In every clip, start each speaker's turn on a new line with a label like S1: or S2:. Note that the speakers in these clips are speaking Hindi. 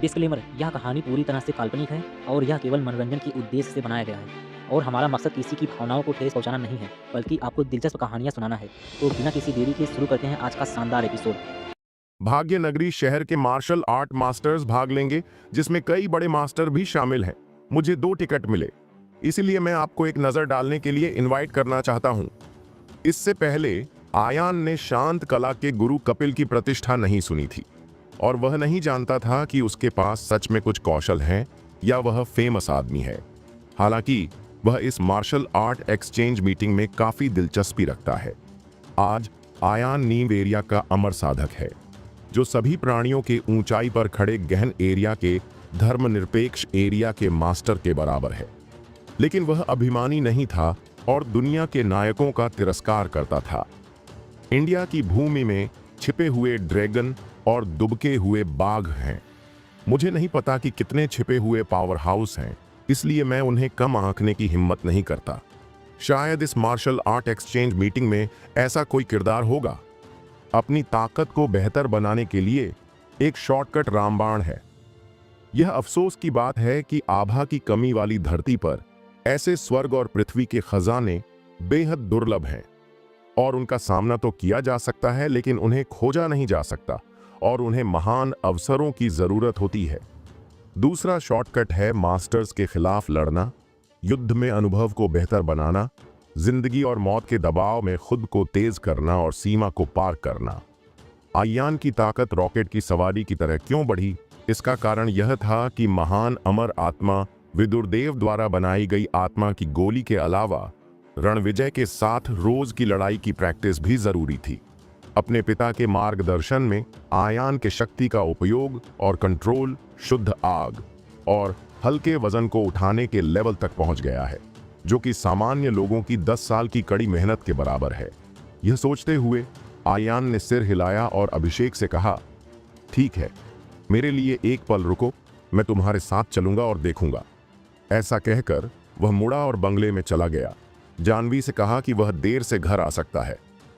S1: डिस्क्लेमर, यह कहानी पूरी तरह से काल्पनिक है और यह केवल मनोरंजन के उद्देश्य से बनाया गया है और हमारा मकसद किसी की भावनाओं को ठेस पहुंचाना नहीं है, बल्कि आपको दिलचस्प कहानियां सुनाना है। तो बिना किसी देरी के शुरू करते हैं आज का शानदार एपिसोड।
S2: भाग्यनगरी शहर के मार्शल आर्ट मास्टर्स भाग लेंगे, जिसमें कई बड़े मास्टर भी शामिल हैं। मुझे 2 टिकट मिले, इसीलिए मैं आपको एक नजर डालने के लिए इनवाइट करना चाहता हूं। इससे पहले आयान ने शांत कला के गुरु कपिल की प्रतिष्ठा नहीं सुनी थी और वह नहीं जानता था कि उसके पास सच में कुछ कौशल हैं या वह फेमस आदमी है। हालांकि वह इस मार्शल आर्ट एक्सचेंज मीटिंग में काफी दिलचस्पी रखता है। आज आयान नीम एरिया का अमर साधक है, जो सभी प्राणियों के ऊंचाई पर खड़े गहन एरिया के धर्मनिरपेक्ष एरिया के मास्टर के बराबर है। लेकिन वह अभिमानी नहीं था और दुनिया के नायकों का तिरस्कार करता था। इंडिया की भूमि में छिपे हुए ड्रैगन और दुबके हुए बाघ हैं। मुझे नहीं पता कि कितने छिपे हुए पावर हाउस हैं, इसलिए मैं उन्हें कम आंकने की हिम्मत नहीं करता। शायद इस मार्शल आर्ट एक्सचेंज मीटिंग में ऐसा कोई किरदार होगा। अपनी ताकत को बेहतर बनाने के लिए एक शॉर्टकट रामबाण है। यह अफसोस की बात है कि आभा की कमी वाली धरती पर ऐसे स्वर्ग और पृथ्वी के खजाने बेहद दुर्लभ हैं और उनका सामना तो किया जा सकता है, लेकिन उन्हें खोजा नहीं जा सकता और उन्हें महान अवसरों की जरूरत होती है। दूसरा शॉर्टकट है मास्टर्स के खिलाफ लड़ना, युद्ध में अनुभव को बेहतर बनाना, जिंदगी और मौत के दबाव में खुद को तेज करना और सीमा को पार करना। आयान की ताकत रॉकेट की सवारी की तरह क्यों बढ़ी? इसका कारण यह था कि महान अमर आत्मा विदुरदेव द्वारा बनाई गई आत्मा की गोली के अलावा रणविजय के साथ रोज की लड़ाई की प्रैक्टिस भी जरूरी थी। अपने पिता के मार्गदर्शन में आयान के शक्ति का उपयोग और कंट्रोल शुद्ध आग और हल्के वजन को उठाने के लेवल तक पहुंच गया है, जो कि सामान्य लोगों की 10 साल की कड़ी मेहनत के बराबर है। यह सोचते हुए आयान ने सिर हिलाया और अभिषेक से कहा, ठीक है, मेरे लिए एक पल रुको, मैं तुम्हारे साथ चलूंगा और देखूंगा। ऐसा कहकर वह मुड़ा और बंगले में चला गया। जानवी से कहा कि वह देर से घर आ सकता है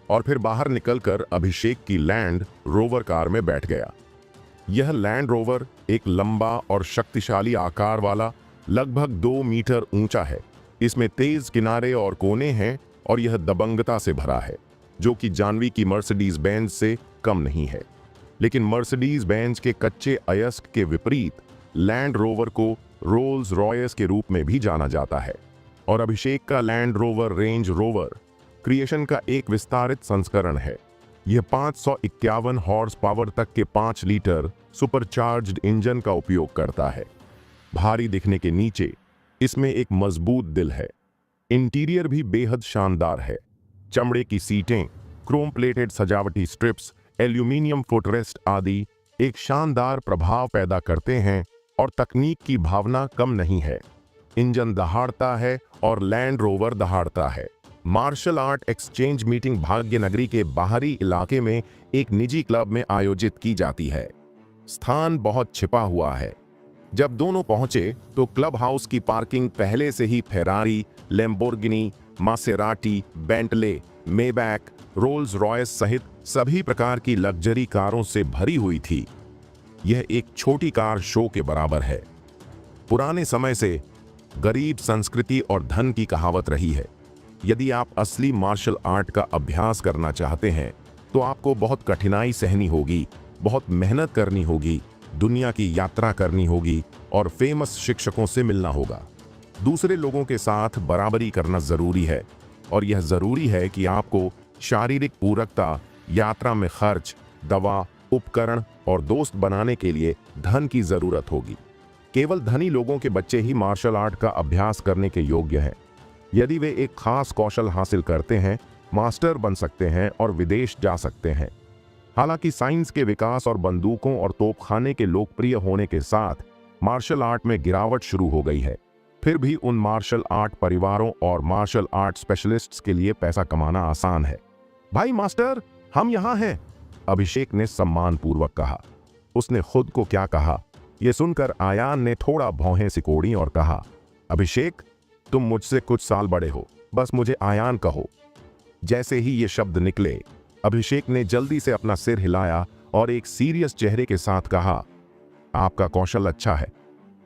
S2: और फिर बाहर निकलकर अभिषेक की लैंड रोवर कार में बैठ गया। यह लैंड रोवर एक लंबा और शक्तिशाली आकार वाला लगभग 2 मीटर ऊंचा है। इसमें तेज किनारे और कोने हैं और यह दबंगता से भरा है, जो कि जानवी की मर्सिडीज बेंज से कम नहीं है। लेकिन मर्सिडीज बेंज के कच्चे अयस्क के विपरीत लैंड रोवर को रोल्स रॉयस के रूप में भी जाना जाता है और अभिषेक का land rover range rover creation का एक विस्तारित संस्करण है। यह 551 हॉर्स पावर तक के 5 लीटर सुपरचार्ज्ड इंजन का उपयोग करता है। भारी दिखने के नीचे इसमें एक मजबूत दिल है। इंटीरियर भी बेहद शानदार है। चमड़े की सीटें, क्रोम प्लेटेड सजावटी स्ट्रिप्स, एल्यूमिनियम फुटरेस्ट आदि एक शानदार प्रभाव पैदा करते हैं और तकनीक की भावना कम नहीं है। इंजन दहाड़ता है और लैंड रोवर दहाड़ता है। मार्शल आर्ट एक्सचेंज मीटिंग भाग्यनगरी के बाहरी इलाके में एक निजी क्लब में आयोजित की जाती है। स्थान बहुत छिपा हुआ है। जब दोनों पहुंचे तो क्लब हाउस की पार्किंग पहले से ही Ferrari, Lamborghini, Maserati, Bentley, Maybach, Rolls Royce सहित सभी प्रकार की लग्जरी कारों से भरी हुई थी। यह एक छोटी कार शो के बराबर है। पुराने समय से गरीब संस्कृति और धन की कहावत रही है। यदि आप असली मार्शल आर्ट का अभ्यास करना चाहते हैं तो आपको बहुत कठिनाई सहनी होगी, बहुत मेहनत करनी होगी, दुनिया की यात्रा करनी होगी और फेमस शिक्षकों से मिलना होगा। दूसरे लोगों के साथ बराबरी करना जरूरी है और यह जरूरी है कि आपको शारीरिक पूरकता, यात्रा में खर्च, दवा, उपकरण और दोस्त बनाने के लिए धन की जरूरत होगी। केवल धनी लोगों के बच्चे ही मार्शल आर्ट का अभ्यास करने के योग्य हैं। यदि वे एक खास कौशल हासिल करते हैं, मास्टर बन सकते हैं और विदेश जा सकते हैं। हालांकि साइंस के विकास और बंदूकों और तोपखाने के लोकप्रिय होने के साथ मार्शल आर्ट में गिरावट शुरू हो गई है, फिर भी उन मार्शल आर्ट परिवारों और मार्शल आर्ट स्पेशलिस्ट्स के लिए पैसा कमाना आसान है। भाई मास्टर, हम यहाँ हैं, अभिषेक ने सम्मानपूर्वक कहा। उसने खुद को क्या कहा, यह सुनकर आयान ने थोड़ा भौहें सिकोड़ी और कहा, अभिषेक, तुम मुझसे कुछ साल बड़े हो, बस मुझे आयान कहो। जैसे ही ये शब्द निकले, अभिषेक ने जल्दी से अपना सिर हिलाया और एक सीरियस चेहरे के साथ कहा, आपका कौशल अच्छा है,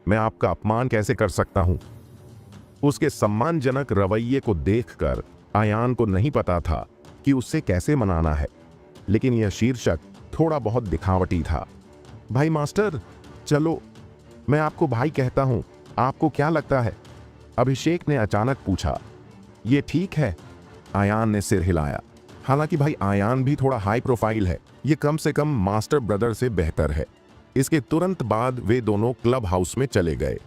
S2: मैं आपका अपमान कैसे कर सकता हूं? उसके सम्मानजनक रवैये को देखकर आयान को नहीं पता था कि उससे कैसे मनाना है, लेकिन यह शीर्षक थोड़ा बहुत दिखावटी था। भाई मास्टर, चलो मैं आपको भाई कहता हूं, आपको क्या लगता है? अभिषेक ने अचानक पूछा। ये ठीक है, आयान ने सिर हिलाया। हालांकि भाई आयान भी थोड़ा हाई प्रोफाइल है, ये कम से कम मास्टर ब्रदर से बेहतर है। इसके तुरंत बाद वे दोनों क्लब हाउस में चले गए।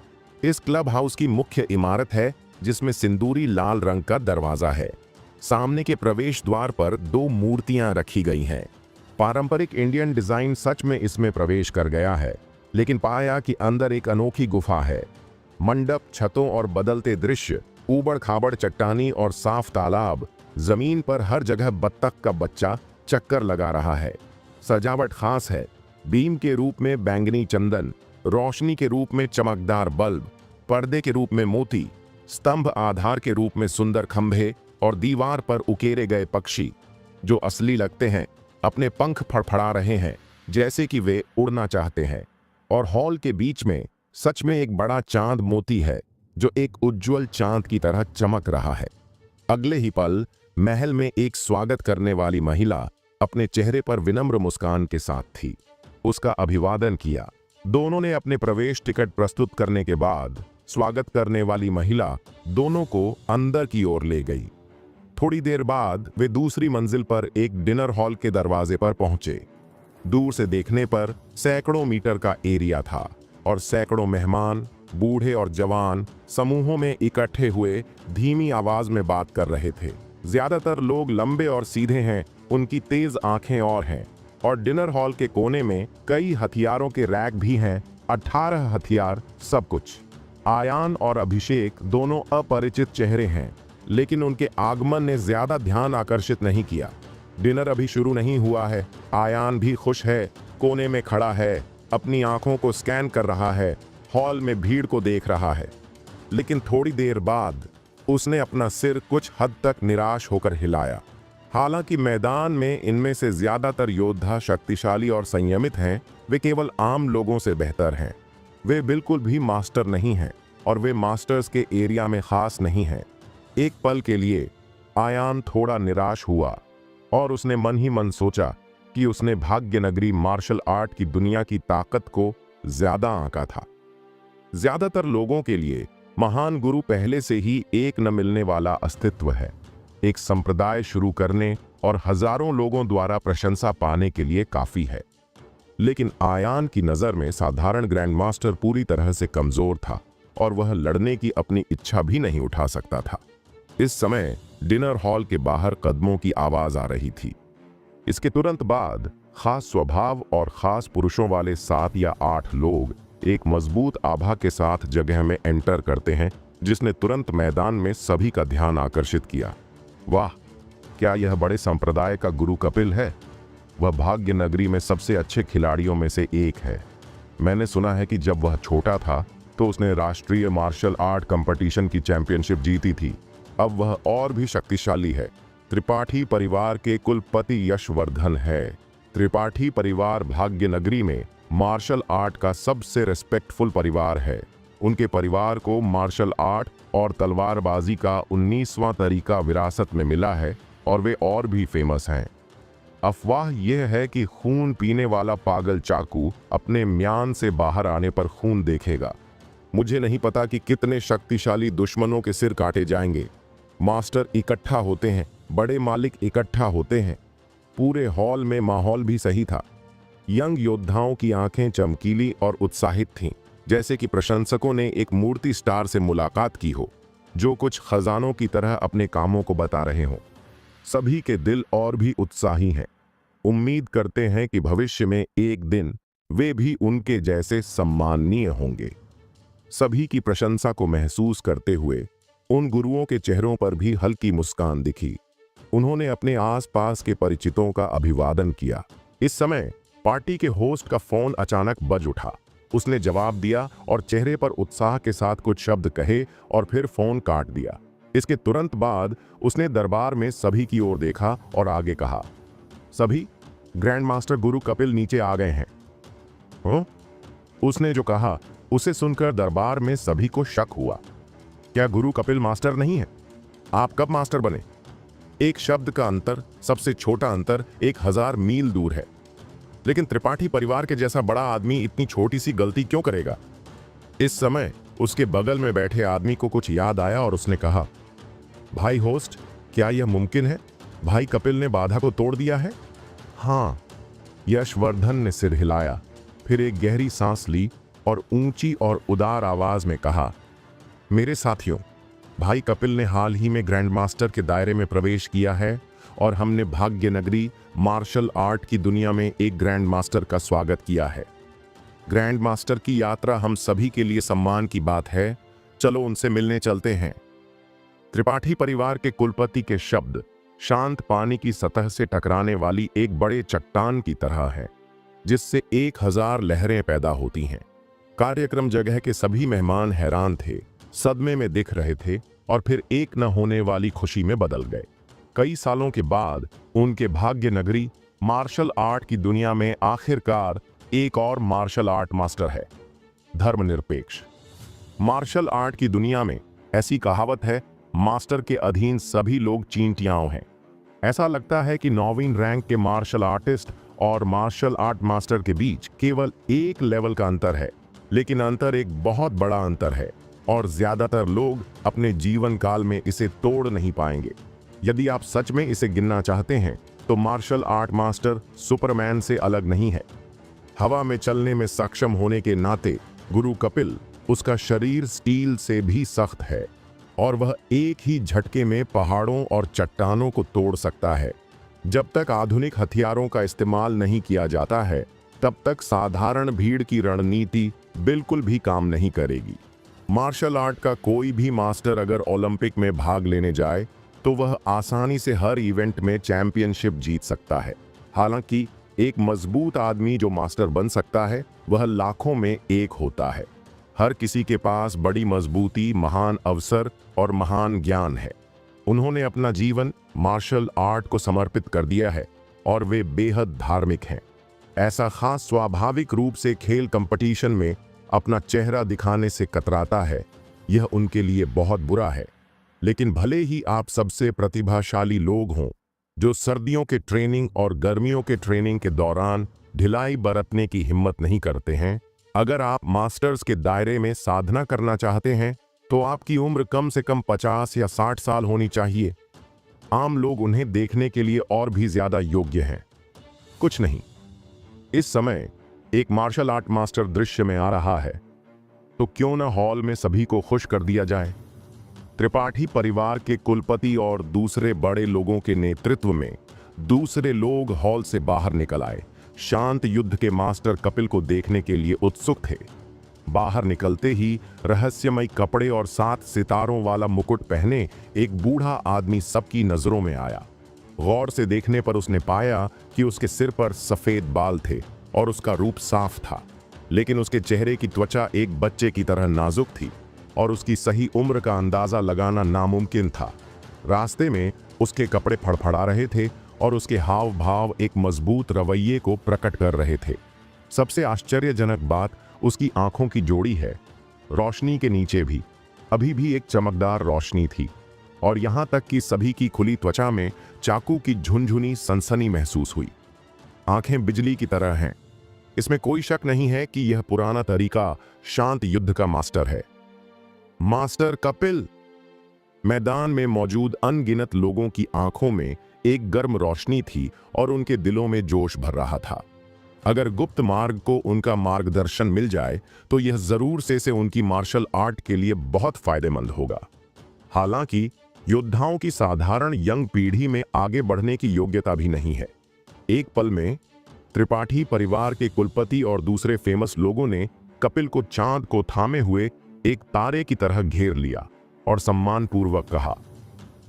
S2: इस क्लब हाउस की मुख्य इमारत है जिसमें सिंदूरी लाल रंग का दरवाजा है। सामने के प्रवेश द्वार पर 2 मूर्तियां रखी गई हैं। पारंपरिक इंडियन डिजाइन सच में इसमें प्रवेश कर गया है, लेकिन पाया कि अंदर एक अनोखी गुफा है। मंडप, छतों और बदलते दृश्य, ऊबड़ खाबड़ चट्टानी और साफ तालाब, जमीन पर हर जगह बत्तख का बच्चा चक्कर लगा रहा है। सजावट खास है, बीम के रूप में बैंगनी चंदन, रोशनी के रूप में चमकदार बल्ब, पर्दे के रूप में मोती, स्तंभ आधार के रूप में सुंदर खंभे और दीवार पर उकेरे गए पक्षी जो असली लगते हैं, अपने पंख फड़फड़ा रहे हैं जैसे कि वे उड़ना चाहते हैं। और हॉल के बीच में सच में एक बड़ा चांद मोती है जो एक उज्जवल चांद की तरह चमक रहा है। अगले ही पल महल में एक स्वागत करने वाली महिला अपने चेहरे पर विनम्र मुस्कान के साथ थी। उसका अभिवादन किया। दोनों ने अपने प्रवेश टिकट प्रस्तुत करने के बाद स्वागत करने वाली महिला दोनों को अंदर की ओर ले गई। थोड़ी देर बाद वे दूसरी मंजिल पर एक डिनर हॉल के दरवाजे पर पहुंचे। दूर से देखने पर सैकड़ों मीटर का एरिया था और सैकड़ों मेहमान, बूढ़े और जवान समूहों में इकट्ठे हुए धीमी आवाज में बात कर रहे थे। ज्यादातर लोग लंबे और सीधे हैं, उनकी तेज आंखें और हैं, और डिनर हॉल के कोने में कई हथियारों के रैक भी हैं। 18 हथियार, सब कुछ। आयान और अभिषेक दोनों अपरिचित चेहरे हैं, लेकिन उनके आगमन ने ज्यादा ध्यान आकर्षित नहीं किया। डिनर अभी शुरू नहीं हुआ है। आयान भी खुश है, कोने में खड़ा है, अपनी आंखों को स्कैन कर रहा है, हॉल में भीड़ को देख रहा है। लेकिन थोड़ी देर बाद उसने अपना सिर कुछ हद तक निराश होकर हिलाया। हालांकि मैदान में इनमें से ज्यादातर योद्धा शक्तिशाली और संयमित हैं, वे केवल आम लोगों से बेहतर हैं। वे बिल्कुल भी मास्टर नहीं हैं और वे मास्टर्स के एरिया में खास नहीं हैं। एक पल के लिए आयान थोड़ा निराश हुआ और उसने मन ही मन सोचा कि उसने भाग्य नगरी मार्शल आर्ट की दुनिया की ताकत को ज्यादा आंका था। ज्यादातर लोगों के लिए महान गुरु पहले से ही एक न मिलने वाला अस्तित्व है, एक संप्रदाय शुरू करने और हजारों लोगों द्वारा प्रशंसा पाने के लिए काफी है। लेकिन आयान की नजर में साधारण ग्रैंड मास्टर पूरी तरह से कमजोर था और वह लड़ने की अपनी इच्छा भी नहीं उठा सकता था। इस समय डिनर हॉल के बाहर कदमों की आवाज आ रही थी। इसके तुरंत बाद खास स्वभाव और खास पुरुषों वाले 7 या 8 लोग एक मजबूत आभा के साथ जगह में एंटर करते हैं, जिसने तुरंत मैदान में सभी का ध्यान आकर्षित किया। वाह, क्या यह बड़े संप्रदाय का गुरु कपिल है? वह भाग्य नगरी में सबसे अच्छे खिलाड़ियों में से एक है। मैंने सुना है कि जब वह छोटा था तो उसने राष्ट्रीय मार्शल आर्ट कंपटीशन की चैंपियनशिप जीती थी। अब वह और भी शक्तिशाली है। त्रिपाठी परिवार के कुलपति यशवर्धन है। त्रिपाठी परिवार भाग्य नगरी में मार्शल आर्ट का सबसे रेस्पेक्टफुल परिवार है। उनके परिवार को मार्शल आर्ट और तलवारबाजी का 19वां तरीका विरासत में मिला है और वे और भी फेमस हैं। अफवाह यह है कि खून पीने वाला पागल चाकू अपने म्यान से बाहर आने पर खून देखेगा। मुझे नहीं पता कि कितने शक्तिशाली दुश्मनों के सिर काटे जाएंगे। मास्टर इकट्ठा होते हैं, बड़े मालिक इकट्ठा होते हैं। पूरे हॉल में माहौल भी सही था। यंग योद्धाओं की आंखें चमकीली और उत्साहित थीं, जैसे कि प्रशंसकों ने एक मूर्ति स्टार से मुलाकात की हो, जो कुछ खजानों की तरह अपने कामों को बता रहे हों। सभी के दिल और भी उत्साही हैं। उम्मीद करते हैं कि भविष्य में एक दिन वे भी उनके जैसे सम्माननीय होंगे। सभी की प्रशंसा को महसूस करते हुए उन गुरुओं के चेहरों पर भी हल्की मुस्कान दिखी। उन्होंने अपने आसपास के परिचितों का अभिवादन किया। इस समय पार्टी के होस्ट का फोन अचानक बज उठा। उसने जवाब दिया और चेहरे पर उत्साह के साथ कुछ शब्द कहे और फिर फोन काट दिया। इसके तुरंत बाद उसने दरबार में सभी की ओर देखा और आगे कहा, सभी, ग्रैंड मास्टर गुरु कपिल नीचे आ गए हैं। उसने जो कहा उसे सुनकर दरबार में सभी को शक हुआ। क्या गुरु कपिल मास्टर नहीं है? आप कब मास्टर बने? एक शब्द का अंतर, सबसे छोटा अंतर 1000 मील दूर है। लेकिन त्रिपाठी परिवार के जैसा बड़ा आदमी इतनी छोटी सी गलती क्यों करेगा? इस समय उसके बगल में बैठे आदमी को कुछ याद आया और उसने कहा, भाई होस्ट, क्या यह मुमकिन है? भाई कपिल ने बाधा को तोड़ दिया है? हाँ। यशवर्धन ने सिर हिलाया, फिर एक गहरी सांस ली और ऊंची और उदार आवाज में कहा, मेरे साथियों, भाई कपिल ने हाल ही में ग्रैंड मास्टर के दायरे में प्रवेश किया है और हमने भाग्य नगरी मार्शल आर्ट की दुनिया में एक ग्रैंड मास्टर का स्वागत किया है। ग्रैंड मास्टर की यात्रा हम सभी के लिए सम्मान की बात है। चलो उनसे मिलने चलते हैं। त्रिपाठी परिवार के कुलपति के शब्द शांत पानी की सतह से टकराने वाली एक बड़े चट्टान की तरह है, जिससे 1000 लहरें पैदा होती हैं। कार्यक्रम जगह के सभी मेहमान हैरान थे, सदमे में दिख रहे थे और फिर एक न होने वाली खुशी में बदल गए। कई सालों के बाद उनके भाग्य नगरी मार्शल आर्ट की दुनिया में आखिरकार एक और मार्शल आर्ट मास्टर है। धर्मनिरपेक्ष मार्शल आर्ट की दुनिया में ऐसी कहावत है, मास्टर के अधीन सभी लोग चींटियां हैं। ऐसा लगता है कि 9वीं रैंक के मार्शल आर्टिस्ट और मार्शल आर्ट मास्टर के बीच केवल एक लेवल का अंतर है, लेकिन अंतर एक बहुत बड़ा अंतर है और ज्यादातर लोग अपने जीवन काल में इसे तोड़ नहीं पाएंगे। यदि आप सच में इसे गिनना चाहते हैं तो मार्शल आर्ट मास्टर सुपरमैन से अलग नहीं है। हवा में चलने में सक्षम होने के नाते गुरु कपिल, उसका शरीर स्टील से भी सख्त है और वह एक ही झटके में पहाड़ों और चट्टानों को तोड़ सकता है। जब तक आधुनिक हथियारों का इस्तेमाल नहीं किया जाता है, तब तक साधारण भीड़ की रणनीति बिल्कुल भी काम नहीं करेगी। मार्शल आर्ट का कोई भी मास्टर अगर ओलंपिक में भाग लेने जाए तो वह आसानी से हर इवेंट में चैंपियनशिप जीत सकता है। हालांकि एक मजबूत आदमी जो मास्टर बन सकता है, वह लाखों में एक होता है। हर किसी के पास बड़ी मजबूती, महान अवसर और महान ज्ञान है। उन्होंने अपना जीवन मार्शल आर्ट को समर्पित कर दिया है और वे बेहद धार्मिक हैं। ऐसा खास स्वाभाविक रूप से खेल कंपटीशन में अपना चेहरा दिखाने से कतराता है, यह उनके लिए बहुत बुरा है। लेकिन भले ही आप सबसे प्रतिभाशाली लोग हों, जो सर्दियों के ट्रेनिंग और गर्मियों के ट्रेनिंग के दौरान ढिलाई बरतने की हिम्मत नहीं करते हैं, अगर आप मास्टर्स के दायरे में साधना करना चाहते हैं तो आपकी उम्र कम से कम 50 या 60 साल होनी चाहिए। आम लोग उन्हें देखने के लिए और भी ज्यादा योग्य हैं। कुछ नहीं, इस समय एक मार्शल आर्ट मास्टर दृश्य में आ रहा है, तो क्यों न हॉल में सभी को खुश कर दिया जाए। त्रिपाठी परिवार के कुलपति और दूसरे बड़े लोगों के नेतृत्व में दूसरे लोग हॉल से बाहर निकल आए। शांत युद्ध के मास्टर कपिल को देखने के लिए उत्सुक थे। बाहर निकलते ही रहस्यमय कपड़े और 7 सितारों वाला मुकुट पहने एक बूढ़ा आदमी सबकी नजरों में आया। गौर से देखने पर उसने पाया कि उसके सिर पर सफेद बाल थे और उसका रूप साफ था, लेकिन उसके चेहरे की त्वचा एक बच्चे की तरह नाजुक थी और उसकी सही उम्र का अंदाजा लगाना नामुमकिन था। रास्ते में उसके कपड़े फड़फड़ा रहे थे और उसके हाव भाव एक मजबूत रवैये को प्रकट कर रहे थे। सबसे आश्चर्यजनक बात उसकी आंखों की जोड़ी है। रोशनी के नीचे भी अभी भी एक चमकदार रोशनी थी और यहां तक कि सभी की खुली त्वचा में चाकू की झुनझुनी सनसनी महसूस हुई। आंखें बिजली की तरह हैं। इसमें कोई शक नहीं है कि यह पुराना तरीका शांत युद्ध का मास्टर है। मास्टर कपिल! मैदान में मौजूद अनगिनत लोगों की आंखों में एक गर्म रोशनी थी और उनके दिलों में जोश भर रहा था। अगर गुप्त मार्ग को उनका मार्गदर्शन मिल जाए तो यह जरूर से उनकी मार्शल आर्ट के लिए बहुत फायदेमंद होगा। हालांकि योद्धाओं की साधारण यंग पीढ़ी में आगे बढ़ने की योग्यता भी नहीं है। एक पल में त्रिपाठी परिवार के कुलपति और दूसरे फेमस लोगों ने कपिल को चांद को थामे हुए एक तारे की तरह घेर लिया और सम्मानपूर्वक कहा,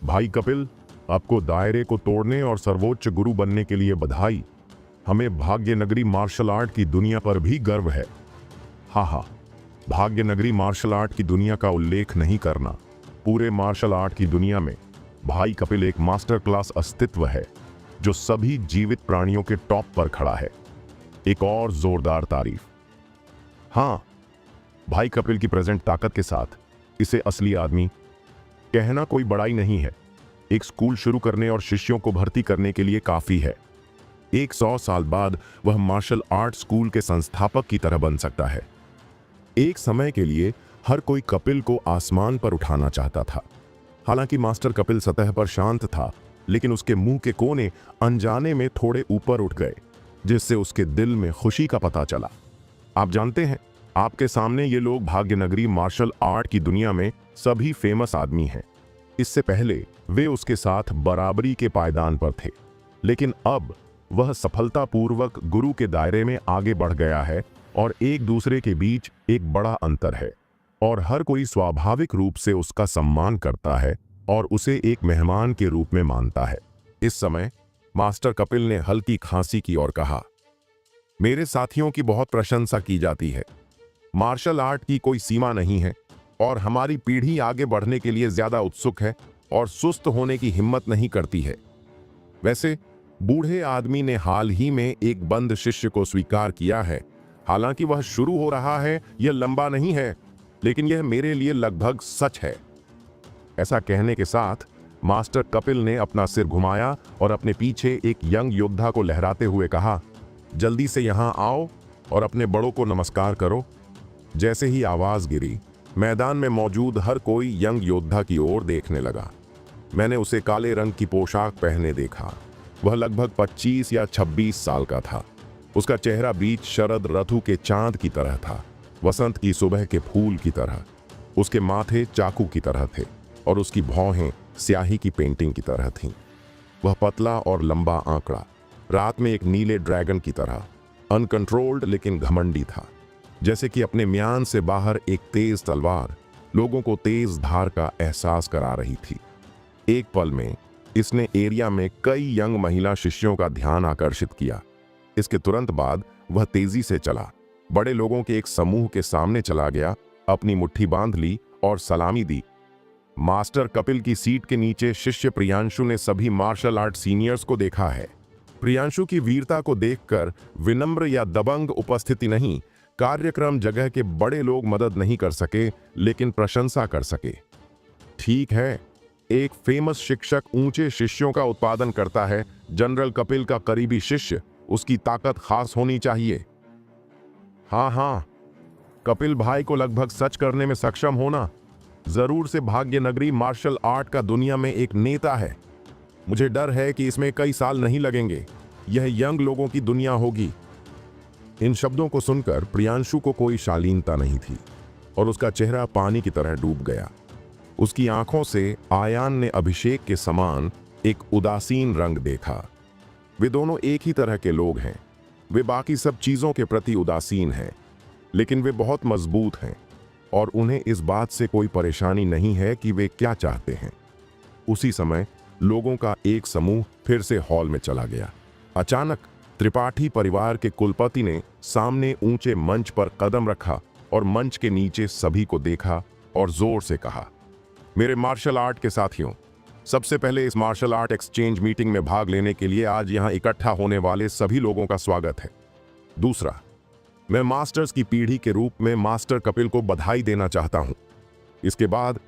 S2: भाई कपिल, आपको दायरे को तोड़ने और सर्वोच्च गुरु बनने के लिए बधाई। हमें भाग्य नगरी मार्शल आर्ट की दुनिया पर भी गर्व है। हाँ, भाग्य नगरी मार्शल आर्ट की दुनिया का उल्लेख नहीं करना। पूरे मार्शल आर्ट की दुनिया में भाई कपिल एक मास्टर क्लास अस्तित्व है जो सभी जीवित प्राणियों के टॉप पर खड़ा है। एक और जोरदार तारीफ। हाँ, भाई कपिल की प्रेजेंट ताकत के साथ इसे असली आदमी कहना कोई बड़ाई नहीं है। एक स्कूल शुरू करने और शिष्यों को भर्ती करने के लिए काफी है। 100 साल बाद वह मार्शल आर्ट स्कूल के संस्थापक की तरह बन सकता है। एक समय के लिए हर कोई कपिल को आसमान पर उठाना चाहता था। हालांकि मास्टर कपिल सतह पर शांत था, लेकिन उसके मुंह के कोने अनजाने में थोड़े ऊपर उठ गए, जिससे उसके दिल में खुशी का पता चला। आप जानते हैं, आपके सामने ये लोग भाग्यनगरी मार्शल आर्ट की दुनिया में सभी फेमस आदमी हैं। इससे पहले वे उसके साथ बराबरी के पायदान पर थे, लेकिन अब वह सफलतापूर्वक गुरु के दायरे में आगे बढ़ गया है और एक दूसरे के बीच एक बड़ा अंतर है और हर कोई स्वाभाविक रूप से उसका सम्मान करता है और उसे एक मेहमान के रूप में मानता है। इस समय मास्टर कपिल ने हल्की खांसी की और कहा, मेरे साथियों की बहुत प्रशंसा की जाती है। मार्शल आर्ट की कोई सीमा नहीं है और हमारी पीढ़ी आगे बढ़ने के लिए ज्यादा उत्सुक है और सुस्त होने की हिम्मत नहीं करती है। वैसे बूढ़े आदमी ने हाल ही में एक बंद शिष्य को स्वीकार किया है। हालांकि वह शुरू हो रहा है, यह लंबा नहीं है, लेकिन यह मेरे लिए लगभग सच है। ऐसा कहने के साथ मास्टर कपिल ने अपना सिर घुमाया और अपने पीछे एक यंग योद्धा को लहराते हुए कहा, जल्दी से यहां आओ और अपने बड़ों को नमस्कार करो। जैसे ही आवाज गिरी, मैदान में मौजूद हर कोई यंग योद्धा की ओर देखने लगा। मैंने उसे काले रंग की पोशाक पहने देखा। वह लगभग 25 या 26 साल का था। उसका चेहरा बीच शरद ऋतु के चांद की तरह था, वसंत की सुबह के फूल की तरह। उसके माथे चाकू की तरह थे और उसकी भौहें स्याही की पेंटिंग की तरह थीं। वह पतला और लंबा आंकड़ा, रात में एक नीले ड्रैगन की तरह, अनकंट्रोल्ड लेकिन घमंडी था, जैसे कि अपने म्यान से बाहर एक तेज तलवार लोगों को तेज धार का एहसास करा रही थी। एक पल में इसने एरिया में कई यंग महिला शिष्यों का ध्यान आकर्षित किया। इसके तुरंत बाद वह तेजी से चला, बड़े लोगों के एक समूह के सामने चला गया, अपनी मुट्ठी बांध ली और सलामी दी। मास्टर कपिल की सीट के नीचे शिष्य प्रियांशु ने सभी मार्शल आर्ट सीनियर्स को देखा है। प्रियांशु की वीरता को देखकर विनम्र या दबंग उपस्थिति नहीं, कार्यक्रम जगह के बड़े लोग मदद नहीं कर सके, लेकिन प्रशंसा कर सके। ठीक है, एक फेमस शिक्षक ऊंचे शिष्यों का उत्पादन करता है। जनरल कपिल का करीबी शिष्य, उसकी ताकत खास होनी चाहिए। हाँ, कपिल भाई को लगभग सच करने में सक्षम होना जरूर से भाग्यनगरी मार्शल आर्ट का दुनिया में एक नेता है। मुझे डर है कि इसमें कई साल नहीं लगेंगे। यह यंग लोगों की दुनिया होगी। इन शब्दों को सुनकर प्रियांशु को कोई शालीनता नहीं थी और उसका चेहरा पानी की तरह डूब गया। उसकी आंखों से आयान ने अभिषेक के समान एक उदासीन रंग देखा। वे दोनों एक ही तरह के लोग हैं। वे बाकी सब चीजों के प्रति उदासीन हैं, लेकिन वे बहुत मजबूत हैं और उन्हें इस बात से कोई परेशानी नहीं है कि वे क्या चाहते हैं। उसी समय लोगों का एक समूह फिर से हॉल में चला गया। अचानक त्रिपाठी परिवार के कुलपति ने सामने ऊंचे मंच पर कदम रखा और मंच के नीचे सभी को देखा और जोर से कहा, मेरे मार्शल आर्ट के साथियों, सबसे पहले इस मार्शल आर्ट एक्सचेंज मीटिंग में भाग लेने के लिए आज यहां इकट्ठा होने वाले सभी लोगों का स्वागत है। दूसरा, मैं मास्टर्स की पीढ़ी के रूप में मास्टर कपिल को बधाई देना चाहता हूं। इसके बाद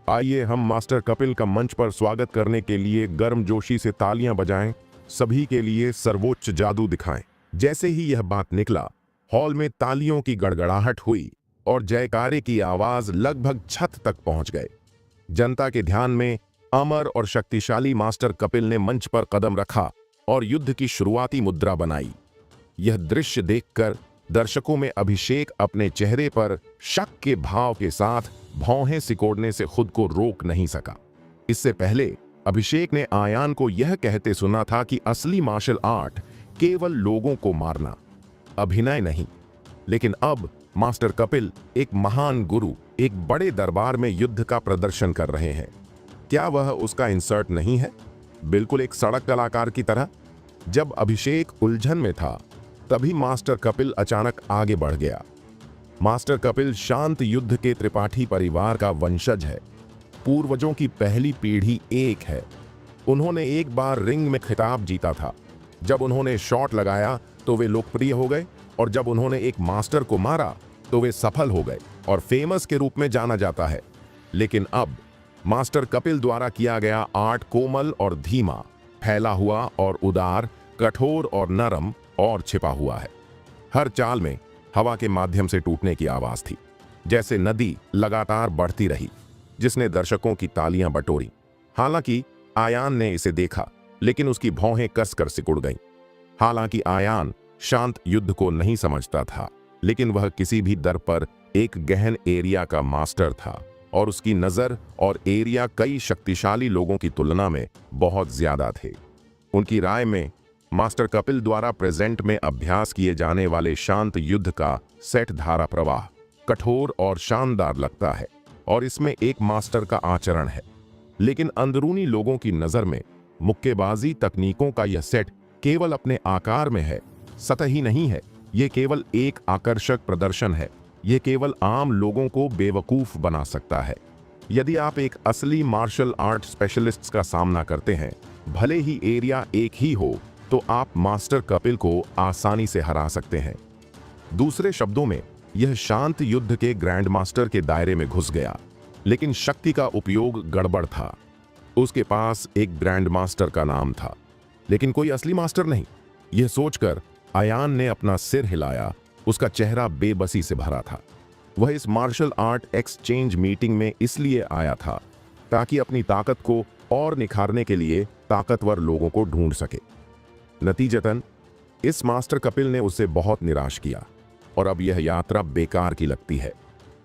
S2: आइए हम मास्टर कपिल का मंच पर स्वागत करने के लिए गर्मजोशी से तालियां बजाएं, सभी के लिए सर्वोच्च जादू दिखाएं। जैसे ही यह बात निकला, हॉल में तालियों की गड़गड़ाहट हुई और जयकारे की आवाज लगभग छत तक पहुंच गए। जनता के ध्यान में अमर और शक्तिशाली मास्टर कपिल ने मंच पर कदम रखा और युद्ध की शुरुआती मुद्रा बनाई। यह दृश्य देखकर दर्शकों में अभिषेक अपने चेहरे पर शक के भाव के साथ भौहें सिकोड़ने से खुद को रोक नहीं सका। इससे पहले अभिषेक ने आयान को यह कहते सुना था कि असली मार्शल आर्ट केवल लोगों को मारना, अभिनय नहीं। लेकिन अब मास्टर कपिल एक महान गुरु, एक बड़े दरबार में युद्ध का प्रदर्शन कर रहे हैं। क्या वह उसका इंसर्ट नहीं है, बिल्कुल एक सड़क कलाकार की तरह? जब अभिषेक उलझन में था, तभी मास्टर कपिल अचानक आगे बढ़ गया। मास्टर कपिल शांत युद्ध के त्रिपाठी परिवार का वंशज है। पूर्वजों की पहली पीढ़ी एक है। उन्होंने एक बार रिंग में खिताब जीता था। जब उन्होंने शॉट लगाया तो वे लोकप्रिय हो गए और जब उन्होंने एक मास्टर को मारा तो वे सफल हो गए और फेमस के रूप में जाना जाता है। लेकिन अब मास्टर कपिल द्वारा किया गया आर्ट कोमल और धीमा, फैला हुआ और उदार, कठोर और नरम और छिपा हुआ है। हर चाल में हवा के माध्यम से टूटने की आवाज थी, जैसे नदी लगातार बढ़ती रही, जिसने दर्शकों की तालियां बटोरी। हालांकि आयान ने इसे देखा, लेकिन उसकी भौहें कसकर सिकुड़ गईं। हालांकि आयान शांत युद्ध को नहीं समझता था, लेकिन वह किसी भी दर पर एक गहन एरिया का मास्टर था और उसकी नजर और एरिया कई शक्तिशाली लोगों की तुलना में बहुत ज्यादा थे। उनकी राय में मास्टर कपिल द्वारा प्रेजेंट में अभ्यास किए जाने वाले शांत युद्ध का सेट धारा प्रवाह कठोर और शानदार लगता है और इसमें एक मास्टर का आचरण है। लेकिन अंदरूनी लोगों की नजर में मुक्केबाजी तकनीकों का यह सेट केवल अपने आकार में है, सतही नहीं है। यह केवल एक आकर्षक प्रदर्शन है। यह केवल आम लोगों को बेवकूफ बना सकता है। यदि आप एक असली मार्शल आर्ट स्पेशलिस्ट का सामना करते हैं, भले ही एरिया एक ही हो, तो आप मास्टर कपिल को आसानी से हरा सकते हैं। दूसरे शब्दों में, यह शांत युद्ध के ग्रैंड मास्टर के दायरे में घुस गया, लेकिन शक्ति का उपयोग गड़बड़ था। उसके पास एक ग्रैंड मास्टर का नाम था, लेकिन कोई असली मास्टर नहीं। यह सोचकर आयान ने अपना सिर हिलाया। उसका चेहरा बेबसी से भरा था। वह इस मार्शल आर्ट एक्सचेंज मीटिंग में इसलिए आया था ताकि अपनी ताकत को और निखारने के लिए ताकतवर लोगों को ढूंढ सके। नतीजतन इस मास्टर कपिल ने उसे बहुत निराश किया और अब यह यात्रा बेकार की लगती है।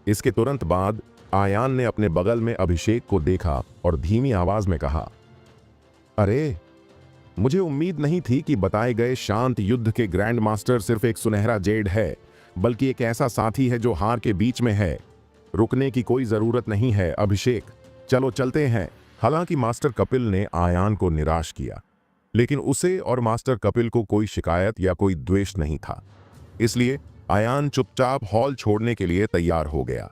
S2: इसके तुरंत बाद आयान ने अपने बगल में अभिषेक को देखा और धीमी आवाज में कहा, अरे, मुझे उम्मीद नहीं थी कि बताए गए शांत युद्ध के ग्रैंड मास्टर सिर्फ एक सुनहरा जेड है, बल्कि एक ऐसा साथी है जो हार के बीच में है। रुकने की कोई जरूरत नहीं है अभिषेक, चलो चलते हैं। हालांकि मास्टर कपिल ने आयान को निराश किया, लेकिन उसे और मास्टर कपिल को कोई शिकायत या कोई द्वेष नहीं था। इसलिए आयान चुपचाप हॉल छोड़ने के लिए तैयार हो गया।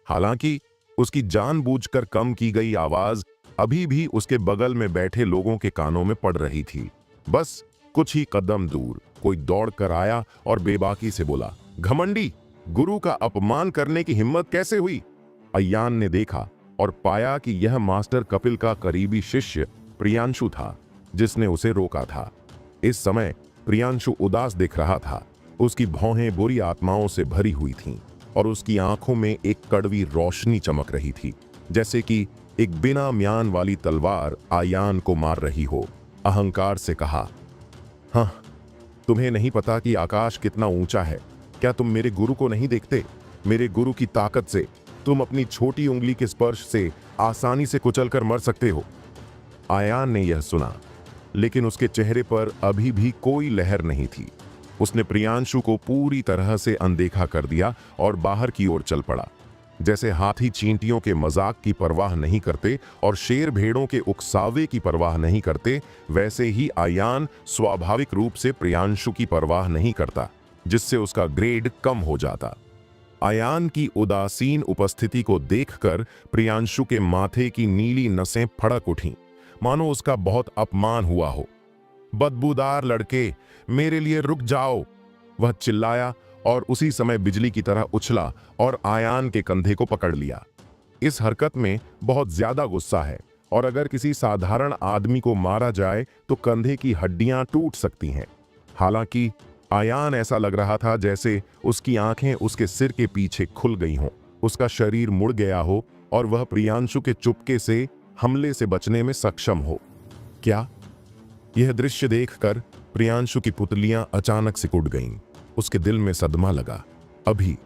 S2: हालांकि उसकी जानबूझकर कम की गई आवाज अभी भी उसके बगल में बैठे लोगों के कानों में पड़ रही थी। बस कुछ ही कदम दूर कोई दौड़ कर आया और बेबाकी से बोला, घमंडी, गुरु का अपमान करने की हिम्मत कैसे हुई? आयान ने देखा और पाया कि यह मास्टर कपिल का करीबी शिष्य प्रियांशु था, जिसने उसे रोका था। इस समय प्रियांशु उदास दिख रहा था। उसकी भौहें बुरी आत्माओं से भरी हुई थीं और उसकी आंखों में एक कड़वी रोशनी चमक रही थी, जैसे कि एक बिना म्यान वाली तलवार आयान को मार रही हो। अहंकार से कहा, हाँ, तुम्हें नहीं पता कि आकाश कितना ऊंचा है? क्या तुम मेरे गुरु को नहीं देखते? मेरे गुरु की ताकत से तुम अपनी छोटी उंगली के स्पर्श से आसानी से कुचलकर मर सकते हो। आयान ने यह सुना, लेकिन उसके चेहरे पर अभी भी कोई लहर नहीं थी। उसने प्रियांशु को पूरी तरह से अनदेखा कर दिया और बाहर की ओर चल पड़ा। जैसे हाथी चींटियों के मजाक की परवाह नहीं करते और शेर भेड़ों के उकसावे की परवाह नहीं करते, वैसे ही आयान स्वाभाविक रूप से प्रियांशु की परवाह नहीं करता, जिससे उसका ग्रेड कम हो जाता। आयान की उदासीन उपस्थिति को देखकर प्रियांशु के माथे की नीली नसें फड़क उठीं, मानो उसका बहुत अपमान हुआ हो। बदबूदार लड़के, मेरे लिए रुक जाओ, वह चिल्लाया और उसी समय बिजली की तरह उछला और आयान के कंधे को पकड़ लिया। इस हरकत में बहुत ज्यादा गुस्सा है और अगर किसी साधारण आदमी को मारा जाए तो कंधे की हड्डियां टूट सकती हैं। हालांकि आयान ऐसा लग रहा था जैसे उसकी आंखें उसके सिर के पीछे खुल गई हों, उसका शरीर मुड़ गया हो और वह प्रियांशु के चुपके से हमले से बचने में सक्षम हो। क्या? यह दृश्य देखकर प्रियांशु की पुतलियां अचानक सिकुड़ गईं। उसके दिल में सदमा लगा। अभी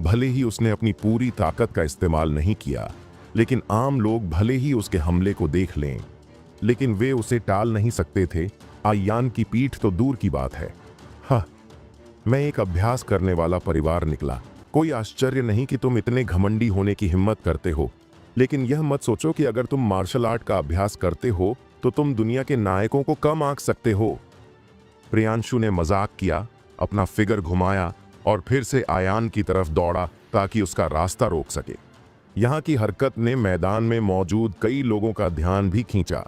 S2: भले ही उसने अपनी पूरी ताकत का इस्तेमाल नहीं किया, लेकिन आम लोग भले ही उसके हमले को देख लें, लेकिन वे उसे टाल नहीं सकते थे। आयान की पीठ तो दूर की बात है। हाँ, मैं एक अभ्यास करने वाला परिवार निकला। कोई आश्चर्य नहीं कि तुम इतने घमंडी होने की हिम्मत करते हो, लेकिन यह मत सोचो कि अगर तुम मार्शल आर्ट का अभ्यास करते हो तो तुम दुनिया के नायकों को कम आंक सकते हो। प्रियांशु ने मजाक किया, अपना फिगर घुमाया और फिर से आयान की तरफ दौड़ा ताकि उसका रास्ता रोक सके। यहाँ की हरकत ने मैदान में मौजूद कई लोगों का ध्यान भी खींचा।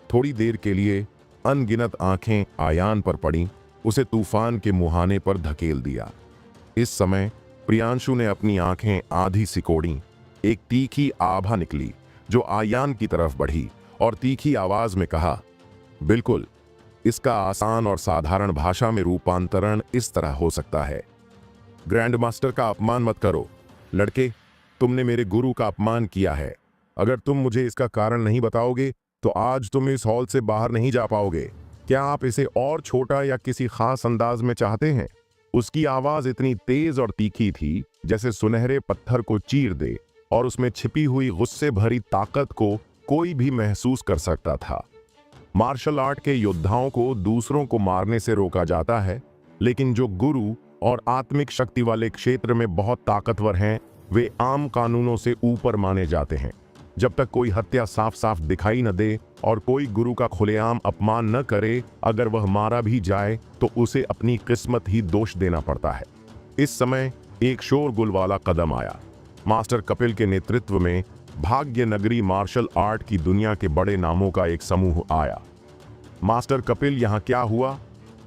S2: थोड़ी देर के लिए अनगिनत आंखें आयान पर पड़ीं, उसे तूफान के मुहाने पर धकेल दिया। इस समय प्रियांशु ने अपनी आंखें आधी सिकोड़ी। एक तीखी आभा निकली जो आयान की तरफ बढ़ी और तीखी आवाज में कहा, बिल्कुल, इसका आसान और साधारण भाषा में रूपांतरण इस तरह हो सकता है। ग्रैंड मास्टर का अपमान मत करो लड़के, तुमने मेरे गुरु का अपमान किया है। अगर तुम मुझे इसका कारण नहीं बताओगे तो आज तुम इस हॉल से बाहर नहीं जा पाओगे। क्या आप इसे और छोटा या किसी खास अंदाज में चाहते हैं? उसकी आवाज इतनी तेज और तीखी थी जैसे सुनहरे पत्थर को चीर दे, और उसमें छिपी हुई गुस्से भरी ताकत को कोई भी महसूस कर सकता था। मार्शल आर्ट के योद्धाओं को दूसरों को मारने से रोका जाता है, लेकिन जो गुरु और आत्मिक शक्ति वाले क्षेत्र में बहुत ताकतवर हैं, वे आम कानूनों से ऊपर माने जाते हैं। जब तक कोई हत्या साफ साफ दिखाई न दे और कोई गुरु का खुलेआम अपमान न करे, अगर वह मारा भी जाए तो उसे अपनी किस्मत ही दोष देना पड़ता है। इस समय एक शोरगुल वाला कदम आया। मास्टर कपिल के नेतृत्व में भाग्य नगरी मार्शल आर्ट की दुनिया के बड़े नामों का एक समूह आया। मास्टर कपिल, यहाँ क्या हुआ?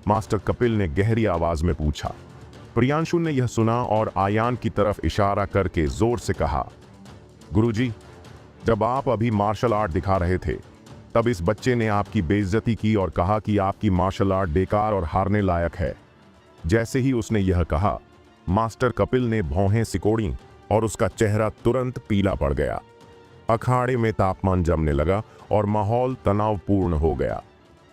S2: मास्टर कपिल ने गहरी आवाज में पूछा। प्रियांशु ने यह सुना और आयान की तरफ इशारा करके जोर से कहा, गुरुजी, जब आप अभी मार्शल आर्ट दिखा रहे थे तब इस बच्चे ने आपकी बेइज्जती की और कहा कि आपकी मार्शल आर्ट बेकार और हारने लायक है। जैसे ही उसने यह कहा, मास्टर कपिल ने भौहें सिकोड़ी और उसका चेहरा तुरंत पीला पड़ गया। अखाड़े में तापमान जमने लगा और माहौल तनावपूर्ण हो गया।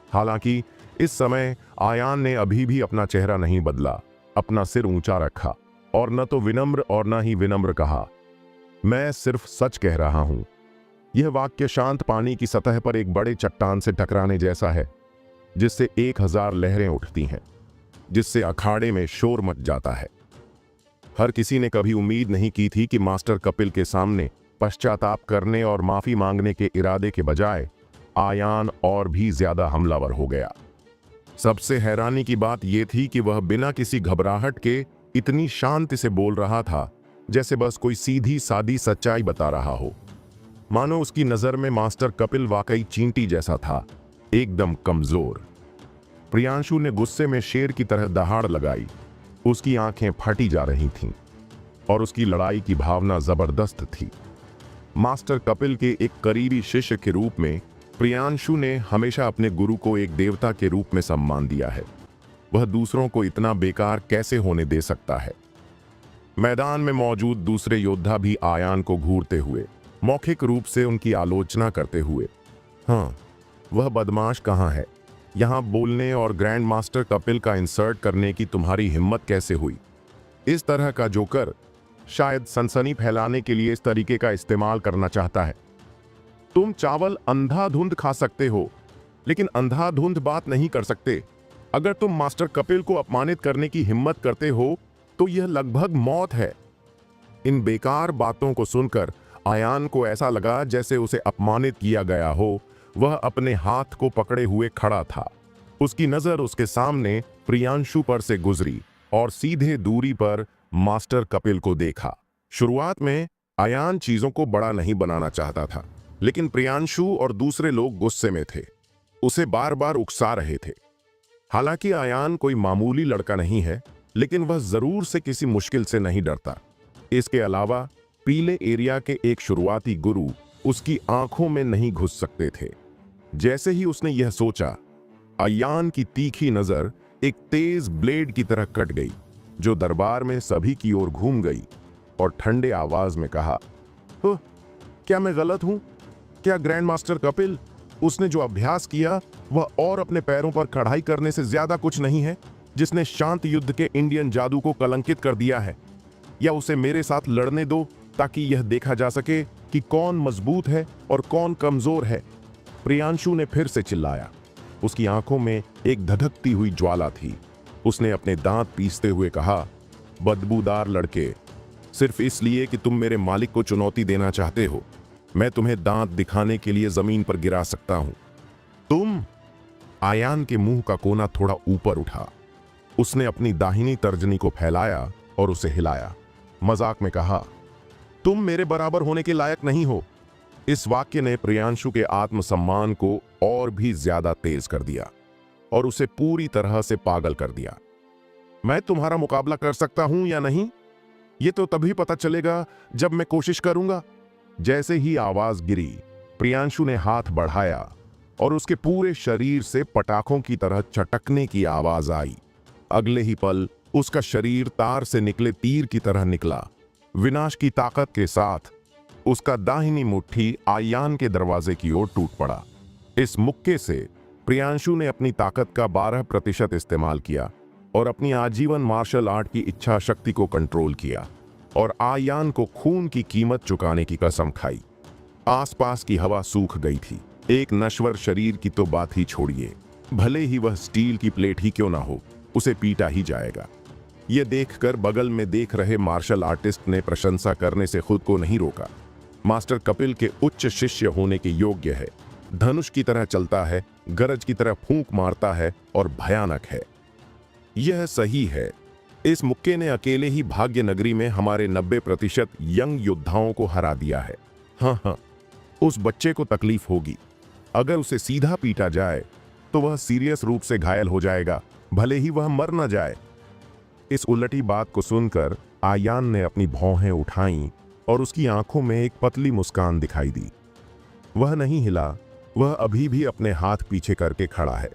S2: हालांकि इस समय आयान ने अभी भी अपना चेहरा नहीं बदला, अपना सिर ऊंचा रखा और न तो विनम्र और न ही विनम्र कहा, मैं सिर्फ सच कह रहा हूं। यह वाक्य शांत पानी की सतह पर एक बड़े चट्टान से टकराने जैसा है, जिससे 1000 लहरें उठती हैं, जिससे अखाड़े में शोर मच जाता है। हर किसी ने कभी उम्मीद नहीं की थी कि मास्टर कपिल के सामने पश्चाताप करने और माफी मांगने के इरादे के बजाय आयान और भी ज्यादा हमलावर हो गया। सबसे हैरानी की बात यह थी कि वह बिना किसी घबराहट के इतनी शांति से बोल रहा था जैसे बस कोई सीधी सादी सच्चाई बता रहा हो। मानो उसकी नजर में मास्टर कपिल वाकई चींटी जैसा था, एकदम कमजोर। प्रियांशु ने गुस्से में शेर की तरह दहाड़ लगाई। उसकी आंखें फटी जा रही थीं और उसकी लड़ाई की भावना जबरदस्त थी। मास्टर कपिल के एक करीबी शिष्य के रूप में प्रियांशु ने हमेशा अपने गुरु को एक देवता के रूप में सम्मान दिया है। वह दूसरों को इतना बेकार कैसे होने दे सकता है? मैदान में मौजूद दूसरे योद्धा भी आयान को घूरते हुए, मौखिक रूप से उनकी आलोचना करते हुए, हाँ, वह बदमाश कहाँ है? यहाँ बोलने और ग्रैंड मास्टर कपिल का इंसर्ट करने की तुम्हारी हिम्मत कैसे हुई? इस तरह का जोकर शायद सनसनी फैलाने के लिए इस तरीके का इस्तेमाल करना चाहता है। तुम चावल अंधाधुंध खा सकते हो, लेकिन अंधाधुंध बात नहीं कर सकते। अगर तुम मास्टर कपिल को अपमानित करने की हिम्मत करते हो तो यह लगभग मौत है। इन बेकार बातों को सुनकर आयान को ऐसा लगा जैसे उसे अपमानित किया गया हो। वह अपने हाथ को पकड़े हुए खड़ा था। उसकी नजर उसके सामने प्रियांशु पर से गुजरी और सीधे दूरी पर मास्टर कपिल को देखा। शुरुआत में आयान चीजों को बड़ा नहीं बनाना चाहता था, लेकिन प्रियांशु और दूसरे लोग गुस्से में थे, उसे बार बार उकसा रहे थे। हालांकि आयान कोई मामूली लड़का नहीं है, लेकिन वह जरूर से किसी मुश्किल से नहीं डरता। इसके अलावा पीले एरिया के एक शुरुआती गुरु उसकी आंखों में नहीं घुस सकते थे। जैसे ही उसने यह सोचा, आयान की तीखी नजर एक तेज ब्लेड की तरह कट गई, जो दरबार में सभी की ओर घूम गई और ठंडे आवाज में कहा, क्या मैं गलत हूं? क्या ग्रैंड मास्टर कपिल, उसने जो अभ्यास किया वह और अपने पैरों पर कढ़ाई करने से ज्यादा कुछ नहीं है, जिसने शांत युद्ध के इंडियन जादू को कलंकित कर दिया है? या उसे मेरे साथ लड़ने दो ताकि यह देखा जा सके कि कौन मजबूत है और कौन कमजोर है। प्रियांशु ने फिर से चिल्लाया। उसकी आंखों में एक धधकती हुई ज्वाला थी। उसने अपने दांत पीसते हुए कहा, बदबूदार लड़के, सिर्फ इसलिए कि तुम मेरे मालिक को चुनौती देना चाहते हो, मैं तुम्हें दांत दिखाने के लिए जमीन पर गिरा सकता हूं। तुम? आयान के मुंह का कोना थोड़ा ऊपर उठा। उसने अपनी दाहिनी तर्जनी को फैलाया और उसे हिलाया। मजाक में कहा, तुम मेरे बराबर होने के लायक नहीं हो। इस वाक्य ने प्रियांशु के आत्मसम्मान को और भी ज्यादा तेज कर दिया और उसे पूरी तरह से पागल कर दिया। मैं तुम्हारा मुकाबला कर सकता हूं या नहीं? ये तो तभी पता चलेगा जब मैं कोशिश करूंगा। जैसे ही आवाज गिरी, प्रियांशु ने हाथ बढ़ाया और उसके पूरे शरीर से पटाखों की तरह चटकने की आवाज आई। अगले ही पल उसका शरीर तार से निकले तीर की तरह निकला। विनाश की ताकत के साथ उसका दाहिनी मुट्ठी आयान के दरवाजे की ओर टूट पड़ा। इस मुक्के से प्रियांशु ने अपनी ताकत का 12% इस्तेमाल किया और अपनी आजीवन मार्शल आर्ट की इच्छा शक्ति को कंट्रोल किया और आयान को खून की कीमत चुकाने की कसम खाई। आसपास की हवा सूख गई थी। एक नश्वर शरीर की तो बात ही छोड़िए, भले ही वह स्टील की प्लेट ही क्यों ना हो, उसे पीटा ही जाएगा। यह देखकर बगल में देख रहे मार्शल आर्टिस्ट ने प्रशंसा करने से खुद को नहीं रोका। मास्टर कपिल के उच्च शिष्य होने के योग्य है। धनुष की तरह चलता है, गरज की तरह फूंक मारता है और भयानक है। यह सही है। इस मुक्के ने अकेले ही भाग्य नगरी में हमारे 90% यंग योद्धाओं को हरा दिया है। हाँ, उस बच्चे को तकलीफ होगी। अगर उसे सीधा पीटा जाए तो वह सीरियस रूप से घायल हो जाएगा, भले ही वह मर न जाए। इस उलटी बात को सुनकर आयान ने अपनी भौहें उठाईं और उसकी आंखों में एक पतली मुस्कान दिखाई दी। वह नहीं हिला, वह अभी भी अपने हाथ पीछे करके खड़ा है।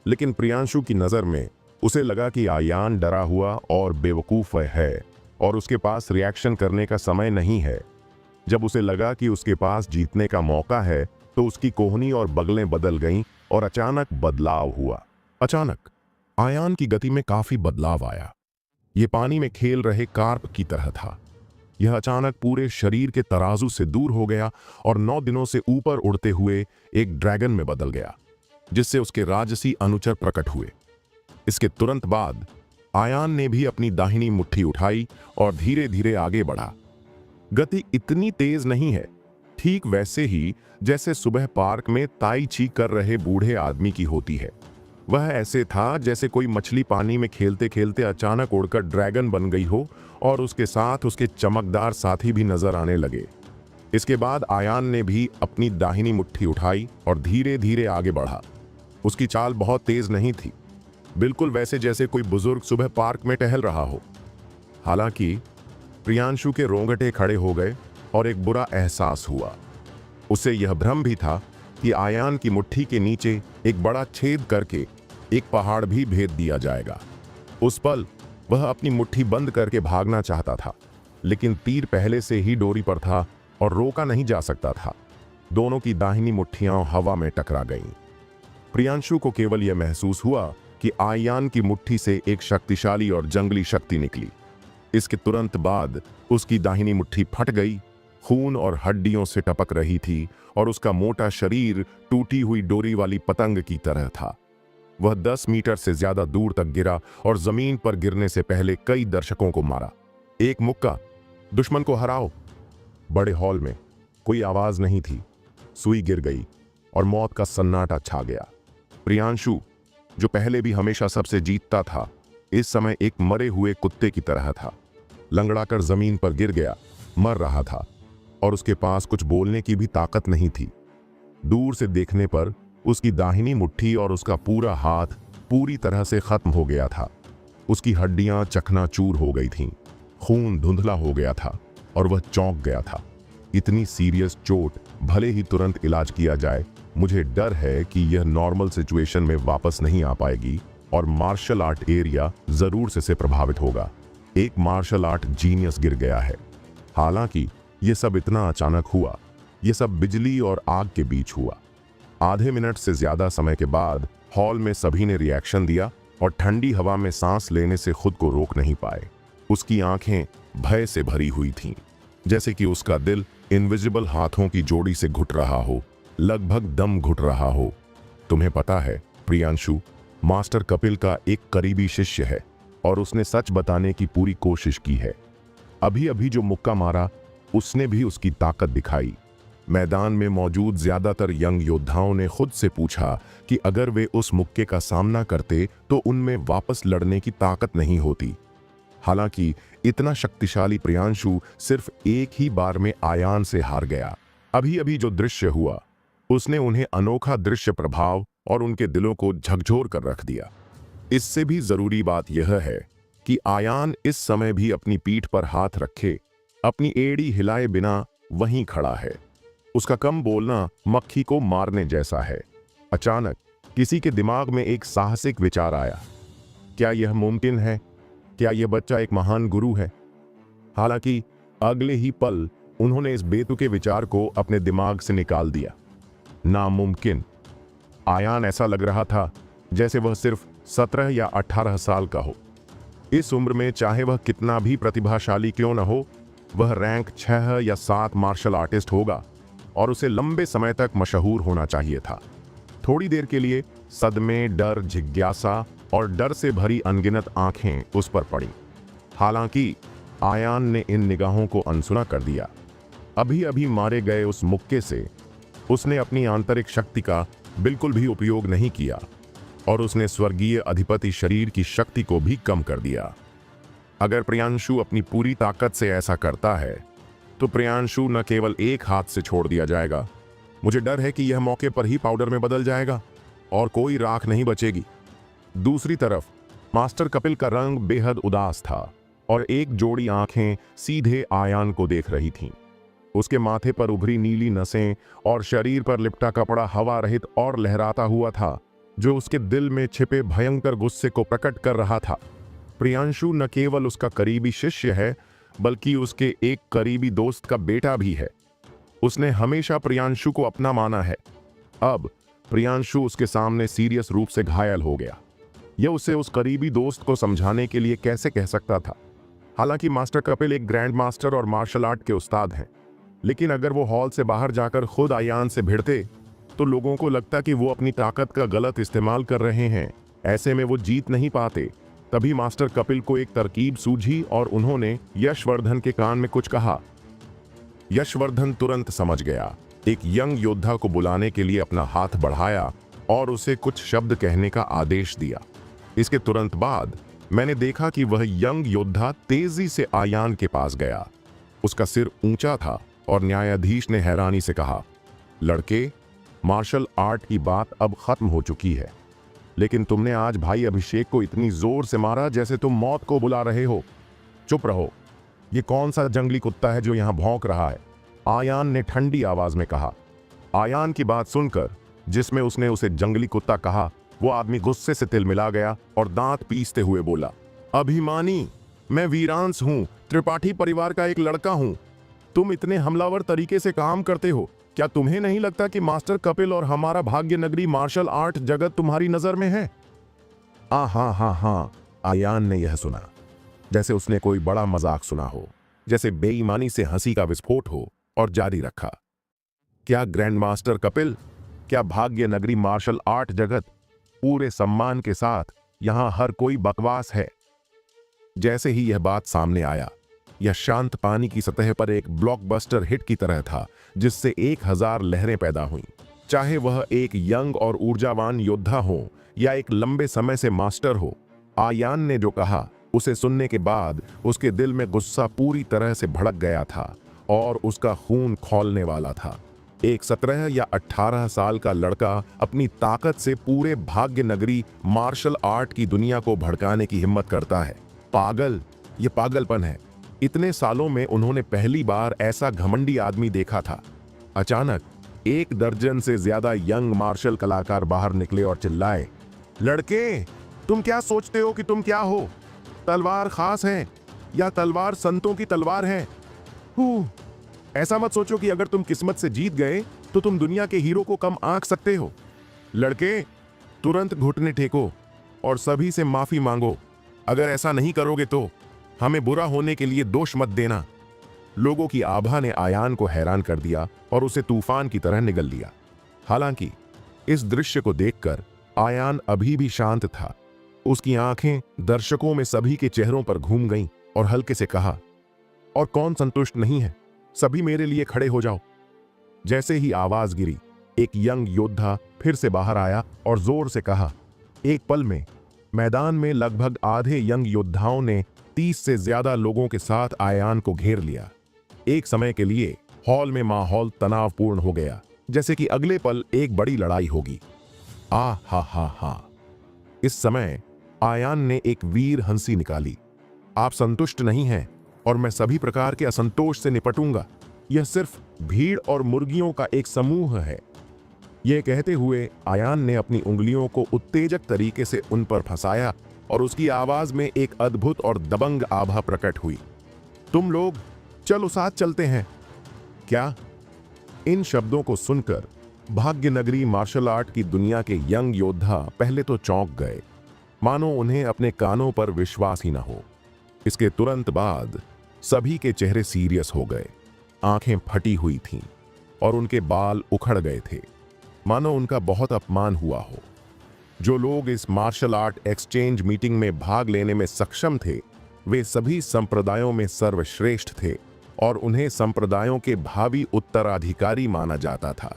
S2: लेकिन प्रियांशु की नजर में उसे लगा कि आयान डरा हुआ और बेवकूफ है और उसके पास रिएक्शन करने का समय नहीं है। जब उसे लगा कि उसके पास जीतने का मौका है तो उसकी कोहनी और बगलें बदल गईं और अचानक बदलाव हुआ। अचानक आयान की गति में काफी बदलाव आया। ये पानी में खेल रहे कार्प की तरह था। यह अचानक पूरे शरीर के तराजू से दूर हो गया और 9 दिनों से ऊपर उड़ते हुए एक ड्रैगन में बदल गया, जिससे उसके राजसी अनुचर प्रकट हुए। इसके तुरंत बाद आयान ने भी अपनी दाहिनी मुट्ठी उठाई और धीरे धीरे आगे बढ़ा। गति इतनी तेज नहीं है, ठीक वैसे ही जैसे सुबह पार्क में ताई ची कर रहे बूढ़े आदमी की होती है। वह ऐसे था जैसे कोई मछली पानी में खेलते खेलते अचानक उड़कर ड्रैगन बन गई हो और उसके साथ उसके चमकदार साथी भी नजर आने लगे। इसके बाद आयान ने भी अपनी दाहिनी मुट्ठी उठाई और धीरे धीरे आगे बढ़ा। उसकी चाल बहुत तेज नहीं थी, बिल्कुल वैसे जैसे कोई बुजुर्ग सुबह पार्क में टहल रहा हो। हालांकि प्रियांशु के रोंगटे खड़े हो गए और एक बुरा एहसास हुआ। उसे यह भ्रम भी था कि आयान की मुट्ठी के नीचे एक बड़ा छेद करके एक पहाड़ भी भेद दिया जाएगा। उस पल वह अपनी मुट्ठी बंद करके भागना चाहता था, लेकिन तीर पहले से ही डोरी पर था और रोका नहीं जा सकता था। दोनों की दाहिनी मुट्ठियां हवा में टकरा गईं। प्रियांशु को केवल यह महसूस हुआ कि आयान की मुट्ठी से एक शक्तिशाली और जंगली शक्ति निकली। इसके तुरंत बाद उसकी दाहिनी मुट्ठी फट गई, खून और हड्डियों से टपक रही थी और उसका मोटा शरीर टूटी हुई डोरी वाली पतंग की तरह था। वह 10 मीटर से ज्यादा दूर तक गिरा और जमीन पर गिरने से पहले कई दर्शकों को मारा। एक मुक्का, दुश्मन को हराओ। बड़े हॉल में कोई आवाज नहीं थी। सुई गिर गई और मौत का सन्नाटा छा गया। प्रियांशु, जो पहले भी हमेशा सबसे जीतता था, इस समय एक मरे हुए कुत्ते की तरह था। लंगड़ाकर जमीन पर गिर गया, मर रहा था और उसके पास कुछ बोलने की भी ताकत नहीं थी। दूर से देखने पर उसकी दाहिनी मुट्ठी और उसका पूरा हाथ पूरी तरह से खत्म हो गया था। उसकी हड्डियां चकनाचूर हो गई थीं, खून धुंधला हो गया था और वह चौंक गया था। इतनी सीरियस चोट, भले ही तुरंत इलाज किया जाए, मुझे डर है कि यह नॉर्मल सिचुएशन में वापस नहीं आ पाएगी और मार्शल आर्ट एरिया जरूर से प्रभावित होगा। एक मार्शल आर्ट जीनियस गिर गया है। हालांकि यह सब इतना अचानक हुआ, यह सब बिजली और आग के बीच हुआ। आधे मिनट से ज्यादा समय के बाद हॉल में सभी ने रिएक्शन दिया और ठंडी हवा में सांस लेने से खुद को रोक नहीं पाए। उसकी आंखें भय से भरी हुई थीं, जैसे कि उसका दिल इनविजिबल हाथों की जोड़ी से घुट रहा हो, लगभग दम घुट रहा हो। तुम्हें पता है, प्रियांशु मास्टर कपिल का एक करीबी शिष्य है और उसने सच बताने की पूरी कोशिश की है। अभी अभी जो मुक्का मारा, उसने भी उसकी ताकत दिखाई। मैदान में मौजूद ज्यादातर यंग योद्धाओं ने खुद से पूछा कि अगर वे उस मुक्के का सामना करते तो उनमें वापस लड़ने की ताकत नहीं होती। हालांकि इतना शक्तिशाली प्रियांशु सिर्फ एक ही बार में आयान से हार गया। अभी अभी जो दृश्य हुआ, उसने उन्हें अनोखा दृश्य प्रभाव और उनके दिलों को झकझोर कर रख दिया। इससे भी जरूरी बात यह है कि आयान इस समय भी अपनी पीठ पर हाथ रखे, अपनी एड़ी हिलाए बिना वहीं खड़ा है। उसका कम बोलना मक्खी को मारने जैसा है। अचानक किसी के दिमाग में एक साहसिक विचार आया। क्या यह मुमकिन है? क्या यह बच्चा एक महान गुरु है? हालांकि अगले ही पल उन्होंने इस बेतुके विचार को अपने दिमाग से निकाल दिया। नामुमकिन। आयान ऐसा लग रहा था जैसे वह सिर्फ 17 या 18 साल का हो। इस उम्र में चाहे वह कितना भी प्रतिभाशाली क्यों न हो, वह रैंक 6 या 7 मार्शल आर्टिस्ट होगा और उसे लंबे समय तक मशहूर होना चाहिए था। थोड़ी देर के लिए सदमे, डर, जिज्ञासा और डर से भरी अनगिनत आंखें उस पर पड़ी। हालांकि आयान ने इन निगाहों को अनसुना कर दिया। अभी अभी मारे गए उस मुक्के से उसने अपनी आंतरिक शक्ति का बिल्कुल भी उपयोग नहीं किया और उसने स्वर्गीय अधिपति शरीर की शक्ति को भी कम कर दिया। अगर प्रियांशु अपनी पूरी ताकत से ऐसा करता है तो प्रियांशु न केवल एक हाथ से छोड़ दिया जाएगा, मुझे डर है कि यह मौके पर ही पाउडर में बदल जाएगा और कोई राख नहीं बचेगी। दूसरी तरफ मास्टर कपिल का रंग बेहद उदास था और एक जोड़ी आंखें सीधे आयान को देख रही थीं। उसके माथे पर उभरी नीली नसें और शरीर पर लिपटा कपड़ा हवा रहित और लहराता हुआ था, जो उसके दिल में छिपे भयंकर गुस्से को प्रकट कर रहा था। प्रियांशु न केवल उसका करीबी शिष्य है, बल्कि उसके एक करीबी दोस्त का बेटा भी है। उसने हमेशा प्रियांशु को अपना माना है। अब प्रियांशु उसके सामने सीरियस रूप से घायल हो गया। यह उसे उस करीबी दोस्त को समझाने के लिए कैसे कह सकता था? हालांकि मास्टर कपिल एक ग्रैंड मास्टर और मार्शल आर्ट के उस्ताद हैं, लेकिन अगर वो हॉल से बाहर जाकर खुद आयान से भिड़ते तो लोगों को लगता कि वो अपनी ताकत का गलत इस्तेमाल कर रहे हैं। ऐसे में वो जीत नहीं पाते। तभी मास्टर कपिल को एक तरकीब सूझी और उन्होंने यशवर्धन के कान में कुछ कहा। यशवर्धन तुरंत समझ गया। एक यंग योद्धा को बुलाने के लिए अपना हाथ बढ़ाया और उसे कुछ शब्द कहने का आदेश दिया। इसके तुरंत बाद मैंने देखा कि वह यंग योद्धा तेजी से आयान के पास गया। उसका सिर ऊंचा था और न्यायाधीश ने हैरानी से कहा, लड़के, मार्शल आर्ट की बात अब खत्म हो चुकी है, लेकिन तुमने आज भाई अभिषेक को इतनी जोर से मारा जैसे तुम मौत को बुला रहे हो। चुप रहो। ये कौन सा जंगली कुत्ता है जो यहां भौंक रहा है? आयान ने ठंडी आवाज में कहा। आयान की बात सुनकर, जिसमें उसने उसे जंगली कुत्ता कहा, वो आदमी गुस्से से तिलमिला गया और दांत पीसते हुए बोला, अभिमानी, मैं वीरांश हूं, त्रिपाठी परिवार का एक लड़का हूं। तुम इतने हमलावर तरीके से काम करते हो। क्या तुम्हें नहीं लगता कि मास्टर कपिल और हमारा भाग्य नगरी मार्शल आर्ट जगत तुम्हारी नजर में है? हाँ, आयान ने यह सुना जैसे उसने कोई बड़ा मजाक सुना हो, जैसे बेईमानी से हंसी का विस्फोट हो, और जारी रखा, क्या ग्रैंड मास्टर कपिल, क्या भाग्य नगरी मार्शल आर्ट जगत, पूरे सम्मान के साथ यहां हर कोई बकवास है। जैसे ही यह बात सामने आया, यह शांत पानी की सतह पर एक ब्लॉकबस्टर हिट की तरह था, जिससे 1000 लहरें पैदा हुईं। चाहे वह एक यंग और ऊर्जावान योद्धा हो या एक लंबे समय से मास्टर हो, आयान ने जो कहा उसे सुनने के बाद उसके दिल में गुस्सा पूरी तरह से भड़क गया था और उसका खून खौलने वाला था। एक 17 या 18 साल का लड़का अपनी ताकत से पूरे भाग्य नगरी मार्शल आर्ट की दुनिया को भड़काने की हिम्मत करता है। पागल, ये पागलपन है। इतने सालों में उन्होंने पहली बार ऐसा घमंडी आदमी देखा था। अचानक 1 दर्जन से ज्यादा यंग मार्शल कलाकार बाहर निकले और चिल्लाए, लड़के, तुम क्या सोचते हो कि तुम क्या हो? तलवार खास है या तलवार संतों की तलवार है? ऐसा मत सोचो कि अगर तुम किस्मत से जीत गए तो तुम दुनिया के हीरो को कम आंक सकते हो। लड़के, तुरंत घुटने टेको और सभी से माफी मांगो। अगर ऐसा नहीं करोगे तो हमें बुरा होने के लिए दोष मत देना। लोगों की आभा ने आयान को हैरान कर दिया और उसे तूफान की तरह निगल लिया। हालांकि इस दृश्य को देखकर आयान अभी भी शांत था। उसकी आंखें दर्शकों में सभी के चेहरों पर घूम गईं और हल्के से कहा, और कौन संतुष्ट नहीं है? सभी मेरे लिए खड़े हो जाओ। जैसे ही आवाज गिरी, एक यंग योद्धा फिर से बाहर आया और जोर से कहा। एक पल में मैदान में लगभग आधे यंग योद्धाओं ने 30 से ज्यादा लोगों के साथ आयान को घेर लिया। एक समय के लिए हॉल में माहौल तनावपूर्ण हो गया, जैसे कि अगले पल एक बड़ी लड़ाई होगी। हा। इस समय आयान ने एक वीर हंसी निकाली आप संतुष्ट नहीं हैं और मैं सभी प्रकार के असंतोष से निपटूंगा। यह सिर्फ भीड़ और मुर्गियों का एक समूह है। यह कहते हुए आयान ने अपनी उंगलियों को उत्तेजक तरीके से उन पर फंसाया और उसकी आवाज में एक अद्भुत और दबंग आभा प्रकट हुई। तुम लोग चलो साथ चलते हैं क्या? इन शब्दों को सुनकर भाग्य नगरी मार्शल आर्ट की दुनिया के यंग योद्धा पहले तो चौंक गए, मानो उन्हें अपने कानों पर विश्वास ही न हो। इसके तुरंत बाद सभी के चेहरे सीरियस हो गए, आंखें फटी हुई थीं और उनके बाल उखड़ गए थे, मानो उनका बहुत अपमान हुआ हो। जो लोग इस मार्शल आर्ट एक्सचेंज मीटिंग में भाग लेने में सक्षम थे, वे सभी संप्रदायों में सर्वश्रेष्ठ थे और उन्हें संप्रदायों के भावी उत्तराधिकारी माना जाता था।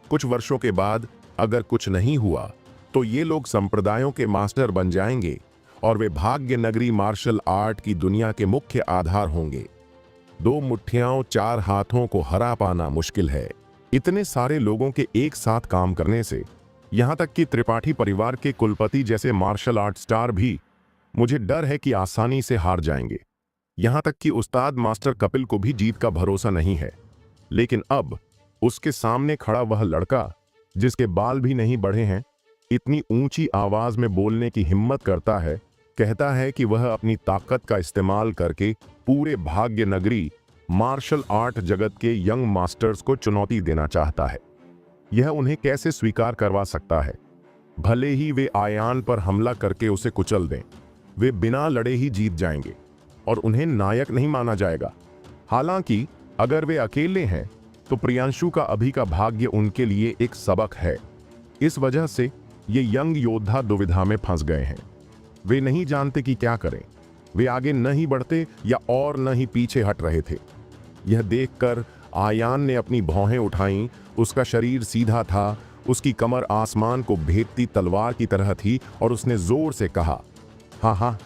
S2: कुछ वर्षों के बाद अगर कुछ नहीं हुआ तो ये लोग संप्रदायों के मास्टर बन जाएंगे और वे भाग्य नगरी मार्शल आर्ट की दुनिया के मुख्य आधार होंगे। 2 मुट्ठियों 4 हाथों को हरा पाना मुश्किल है। इतने सारे लोगों के एक साथ काम करने से, यहां तक कि त्रिपाठी परिवार के कुलपति जैसे मार्शल आर्ट स्टार भी, मुझे डर है कि आसानी से हार जाएंगे। यहां तक कि उस्ताद मास्टर कपिल को भी जीत का भरोसा नहीं है। लेकिन अब उसके सामने खड़ा वह लड़का जिसके बाल भी नहीं बढ़े हैं, इतनी ऊंची आवाज में बोलने की हिम्मत करता है, कहता है कि वह अपनी ताकत का इस्तेमाल करके पूरे भाग्य नगरी मार्शल आर्ट जगत के यंग मास्टर्स को चुनौती देना चाहता है। यह उन्हें कैसे स्वीकार करवा सकता है? भले ही वे आयान पर हमला करके उसे कुचल दें, वे बिना लड़े ही जीत जाएंगे और उन्हें नायक नहीं माना जाएगा। हालांकि अगर वे अकेले हैं तो प्रियांशु का अभी का भाग्य उनके लिए एक सबक है। इस वजह से ये यंग योद्धा दुविधा में फंस गए हैं। वे नहीं जानते कि क्या करें। वे आगे न ही बढ़ते या और न ही पीछे हट रहे थे। यह देखकर आयान ने अपनी भौहें उठाईं। उसका शरीर सीधा था, उसकी कमर आसमान को भेदती तलवार की तरह थी और उसने जोर से कहा, हाँ हाँ,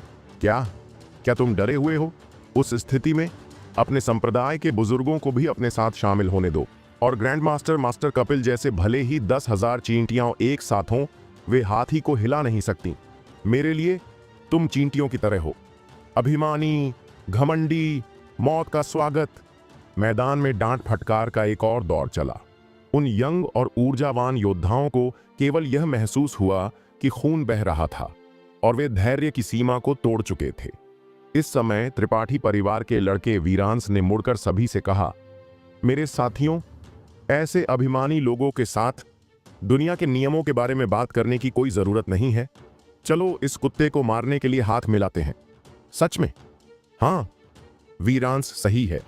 S2: क्या तुम डरे हुए हो? उस स्थिति में अपने संप्रदाय के बुजुर्गों को भी अपने साथ शामिल होने दो और ग्रैंड मास्टर मास्टर कपिल जैसे भले ही 10,000 चींटियां एक साथ हों, वे हाथी को हिला नहीं सकती। मेरे लिए तुम चींटियों की तरह हो, अभिमानी, घमंडी, मौत का स्वागत। मैदान में डांट फटकार का एक और दौर चला। उन यंग और ऊर्जावान योद्धाओं को केवल यह महसूस हुआ कि खून बह रहा था और वे धैर्य की सीमा को तोड़ चुके थे। इस समय त्रिपाठी परिवार के लड़के वीरांश ने मुड़कर सभी से कहा, मेरे साथियों, ऐसे अभिमानी लोगों के साथ दुनिया के नियमों के बारे में बात करने की कोई जरूरत नहीं है। चलो इस कुत्ते को मारने के लिए हाथ मिलाते हैं। सच में? हाँ, वीरांश सही है।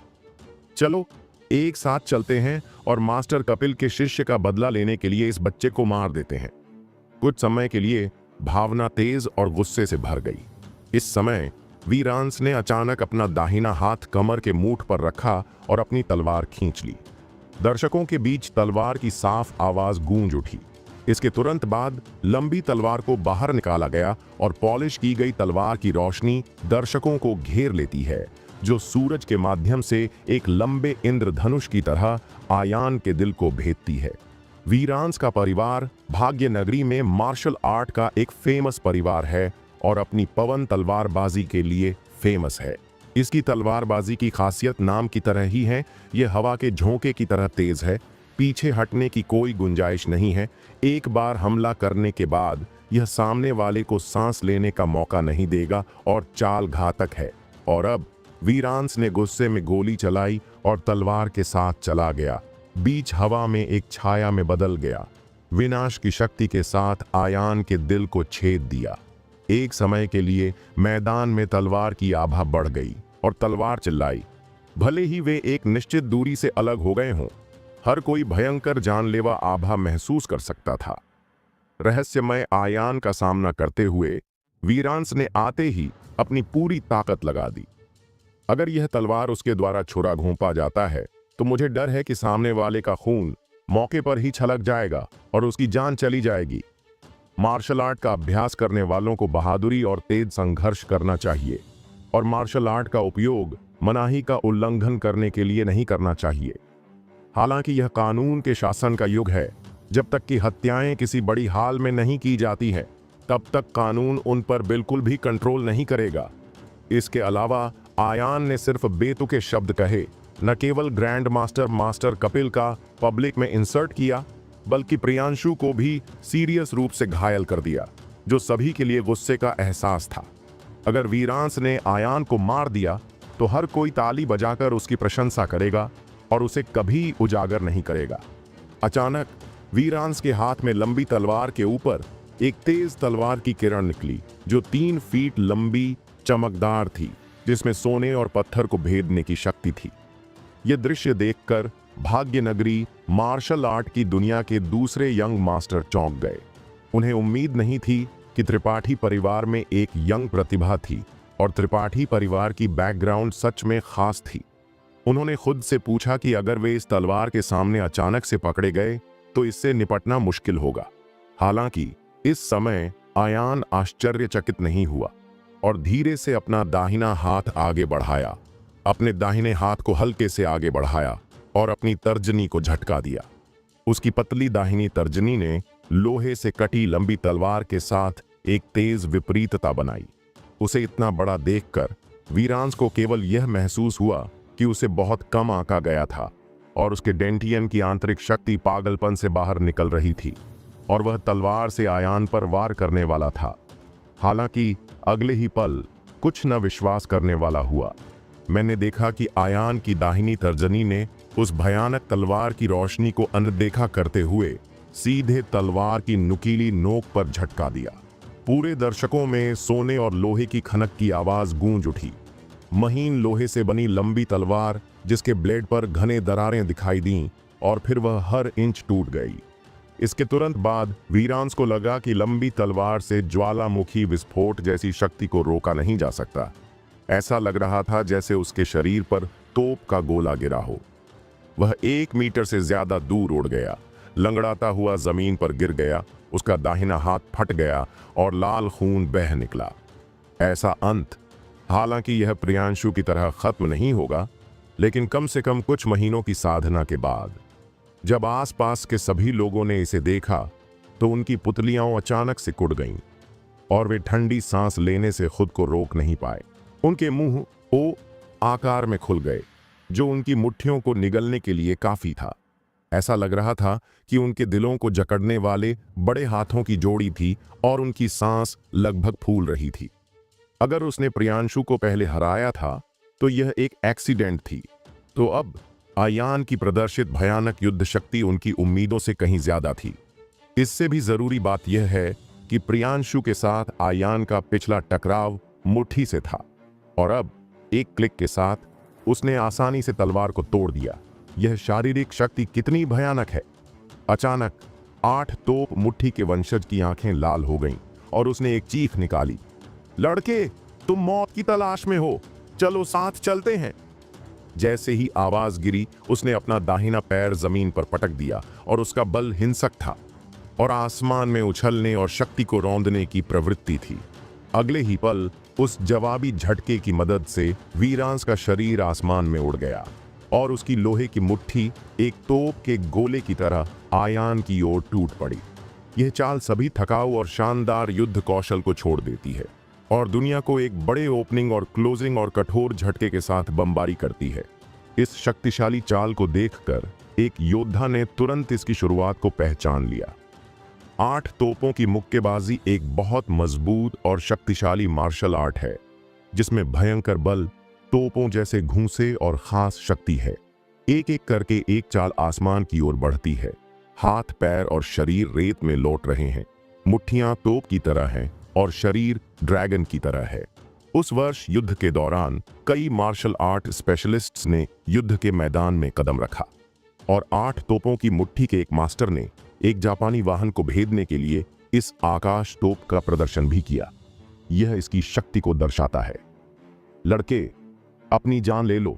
S2: चलो एक साथ चलते हैं और मास्टर कपिल के शिष्य का बदला लेने के लिए इस बच्चे को मार देते हैं। कुछ समय के लिए भावना तेज और गुस्से से भर गई। इस समय वीरांश ने अचानक अपना दाहिना हाथ कमर के मूठ पर रखा और अपनी तलवार खींच ली। दर्शकों के बीच तलवार की साफ आवाज गूंज उठी। इसके तुरंत बाद लंबी तलवार को बाहर निकाला गया और पॉलिश की गई तलवार की रोशनी दर्शकों को घेर लेती है, जो सूरज के माध्यम से एक लंबे इंद्रधनुष की तरह आयान के दिल को भेदती है। वीरांश का परिवार भाग्य नगरी में मार्शल आर्ट का एक फेमस परिवार है और अपनी पवन तलवारबाजी के लिए फेमस है। इसकी तलवारबाजी की खासियत नाम की तरह ही है। यह हवा के झोंके की तरह तेज है। पीछे हटने की कोई गुंजाइश नहीं है। एक बार हमला करने के बाद यह सामने वाले को सांस लेने का मौका नहीं देगा और चाल घातक है। और अब वीरांश ने गुस्से में गोली चलाई और तलवार के साथ चला गया। बीच हवा में एक छाया में बदल गया। विनाश की शक्ति के साथ आयान के दिल को छेद दिया। एक समय के लिए मैदान में तलवार की आभा बढ़ गई और तलवार चिल्लाई। भले ही वे एक निश्चित दूरी से अलग हो गए हों, हर कोई भयंकर जानलेवा आभा महसूस कर सकता था। रहस्यमय आयान का सामना करते हुए वीरांश ने आते ही अपनी पूरी ताकत लगा दी। अगर यह तलवार उसके द्वारा छुरा घोंपा जाता है तो मुझे डर है कि सामने वाले का खून मौके पर ही छलक जाएगा और उसकी जान चली जाएगी। मार्शल आर्ट का अभ्यास करने वालों को बहादुरी और तेज संघर्ष करना चाहिए और मार्शल आर्ट का उपयोग मनाही का उल्लंघन करने के लिए नहीं करना चाहिए। हालांकि यह कानून के शासन का युग है। जब तक कि हत्याएं किसी बड़ी हाल में नहीं की जाती हैं, तब तक कानून उन पर बिल्कुल भी कंट्रोल नहीं करेगा। इसके अलावा आयान ने सिर्फ बेतुके शब्द कहे, न केवल ग्रैंड मास्टर मास्टर कपिल का पब्लिक में इंसर्ट किया, बल्कि प्रियांशु को भी सीरियस रूप से घायल कर दिया, जो सभी के लिए गुस्से का एहसास था। अगर वीरांश ने आयान को मार दिया तो हर कोई ताली बजाकर उसकी प्रशंसा करेगा और उसे कभी उजागर नहीं करेगा। अचानक वीरांश के हाथ में लंबी तलवार के ऊपर एक तेज तलवार की किरण निकली, जो 3 फीट लंबी, चमकदार थी, जिसमें सोने और पत्थर को भेदने की शक्ति थी। यह दृश्य देखकर भाग्यनगरी मार्शल आर्ट की दुनिया के दूसरे यंग मास्टर चौंक गए। उन्हें उम्मीद नहीं थी कि त्रिपाठी परिवार में एक यंग प्रतिभा थी और त्रिपाठी परिवार की बैकग्राउंड सच में खास थी। उन्होंने खुद से पूछा कि अगर वे इस तलवार के सामने अचानक से पकड़े गए तो इससे निपटना मुश्किल होगा। हालांकि इस समय आयान आश्चर्यचकित नहीं हुआ और धीरे से अपना दाहिना हाथ आगे बढ़ाया, अपने दाहिने हाथ को हल्के से आगे बढ़ाया और अपनी तर्जनी को झटका दिया। उसकी पतली दाहिनी तर्जनी ने लोहे से कटी लंबी तलवार के साथ एक तेज विपरीतता बनाई। उसे इतना बड़ा देखकर वीरांश को केवल यह महसूस हुआ कि उसे बहुत कम आंका गया था और उसके डेंटियन की आंतरिक शक्ति पागलपन से बाहर निकल रही थी और वह तलवार से आयान पर वार करने वाला था। हालांकि अगले ही पल कुछ न विश्वास करने वाला हुआ। मैंने देखा कि आयान की दाहिनी तर्जनी ने उस भयानक तलवार की रोशनी को अनदेखा करते हुए सीधे तलवार की नुकीली नोक पर झटका दिया। पूरे दर्शकों में सोने और लोहे की खनक की आवाज गूंज उठी। महीन लोहे से बनी लंबी तलवार जिसके ब्लेड पर घने दरारें दिखाई दीं और फिर वह हर इंच टूट गई। इसके तुरंत बाद वीरांश को लगा कि लंबी तलवार से ज्वालामुखी विस्फोट जैसी शक्ति को रोका नहीं जा सकता। ऐसा लग रहा था जैसे उसके शरीर पर तोप का गोला गिरा हो। वह 1 मीटर से ज्यादा दूर उड़ गया, लंगड़ाता हुआ जमीन पर गिर गया। उसका दाहिना हाथ फट गया और लाल खून बह निकला। ऐसा अंत, हालांकि यह प्रियांशु की तरह खत्म नहीं होगा, लेकिन कम से कम कुछ महीनों की साधना के बाद जब आसपास के सभी लोगों ने इसे देखा तो उनकी पुतलियां अचानक से कुड़ गईं और वे ठंडी सांस लेने से खुद को रोक नहीं पाए। उनके मुंह ओ आकार में खुल गए, जो उनकी मुट्ठियों को निगलने के लिए काफी था। ऐसा लग रहा था कि उनके दिलों को जकड़ने वाले बड़े हाथों की जोड़ी थी और उनकी सांस लगभग फूल रही थी। अगर उसने प्रियांशु को पहले हराया था तो यह एक एक्सीडेंट थी, तो अब आयान की प्रदर्शित भयानक युद्ध शक्ति उनकी उम्मीदों से कहीं ज्यादा थी। इससे भी जरूरी बात यह है कि प्रियांशु के साथ आयान का पिछला टकराव मुट्ठी से था और अब एक क्लिक के साथ उसने आसानी से तलवार को तोड़ दिया। यह शारीरिक शक्ति कितनी भयानक है। अचानक 8 तोप मुट्ठी के वंशज की आंखें लाल हो गईं और उसने एक चीख निकाली, लड़के, तुम मौत की तलाश में हो, चलो साथ चलते हैं। जैसे ही आवाज गिरी, उसने अपना दाहिना पैर जमीन पर पटक दिया और उसका बल हिंसक था और आसमान में उछलने और शक्ति को रौंदने की प्रवृत्ति थी। अगले ही पल उस जवाबी झटके की मदद से वीरांश का शरीर आसमान में उड़ गया और उसकी लोहे की मुट्ठी एक तोप के गोले की तरह आयान की ओर टूट पड़ी। यह चाल सभी थकाऊ और शानदार युद्ध कौशल को छोड़ देती है और दुनिया को एक बड़े ओपनिंग और क्लोजिंग और कठोर झटके के साथ बमबारी करती है। इस शक्तिशाली चाल को देखकर एक योद्धा ने तुरंत इसकी शुरुआत को पहचान लिया। 8 तोपों की मुक्केबाजी एक बहुत मजबूत और शक्तिशाली मार्शल आर्ट है, जिसमें भयंकर बल, तोपों जैसे घूंसे और खास शक्ति है। एक एक करके एक चाल आसमान की ओर बढ़ती है। हाथ, पैर और शरीर रेत में लौट रहे हैं। मुट्ठियां तोप की तरह हैं और शरीर ड्रैगन की तरह है। उस वर्ष युद्ध के दौरान कई मार्शल आर्ट स्पेशलिस्ट्स ने युद्ध के मैदान में कदम रखा और 8 तोपों की मुट्ठी के एक मास्टर ने एक जापानी वाहन को भेदने के लिए इस आकाश तोप का प्रदर्शन भी किया। यह इसकी शक्ति को दर्शाता है। लड़के, अपनी जान ले लो।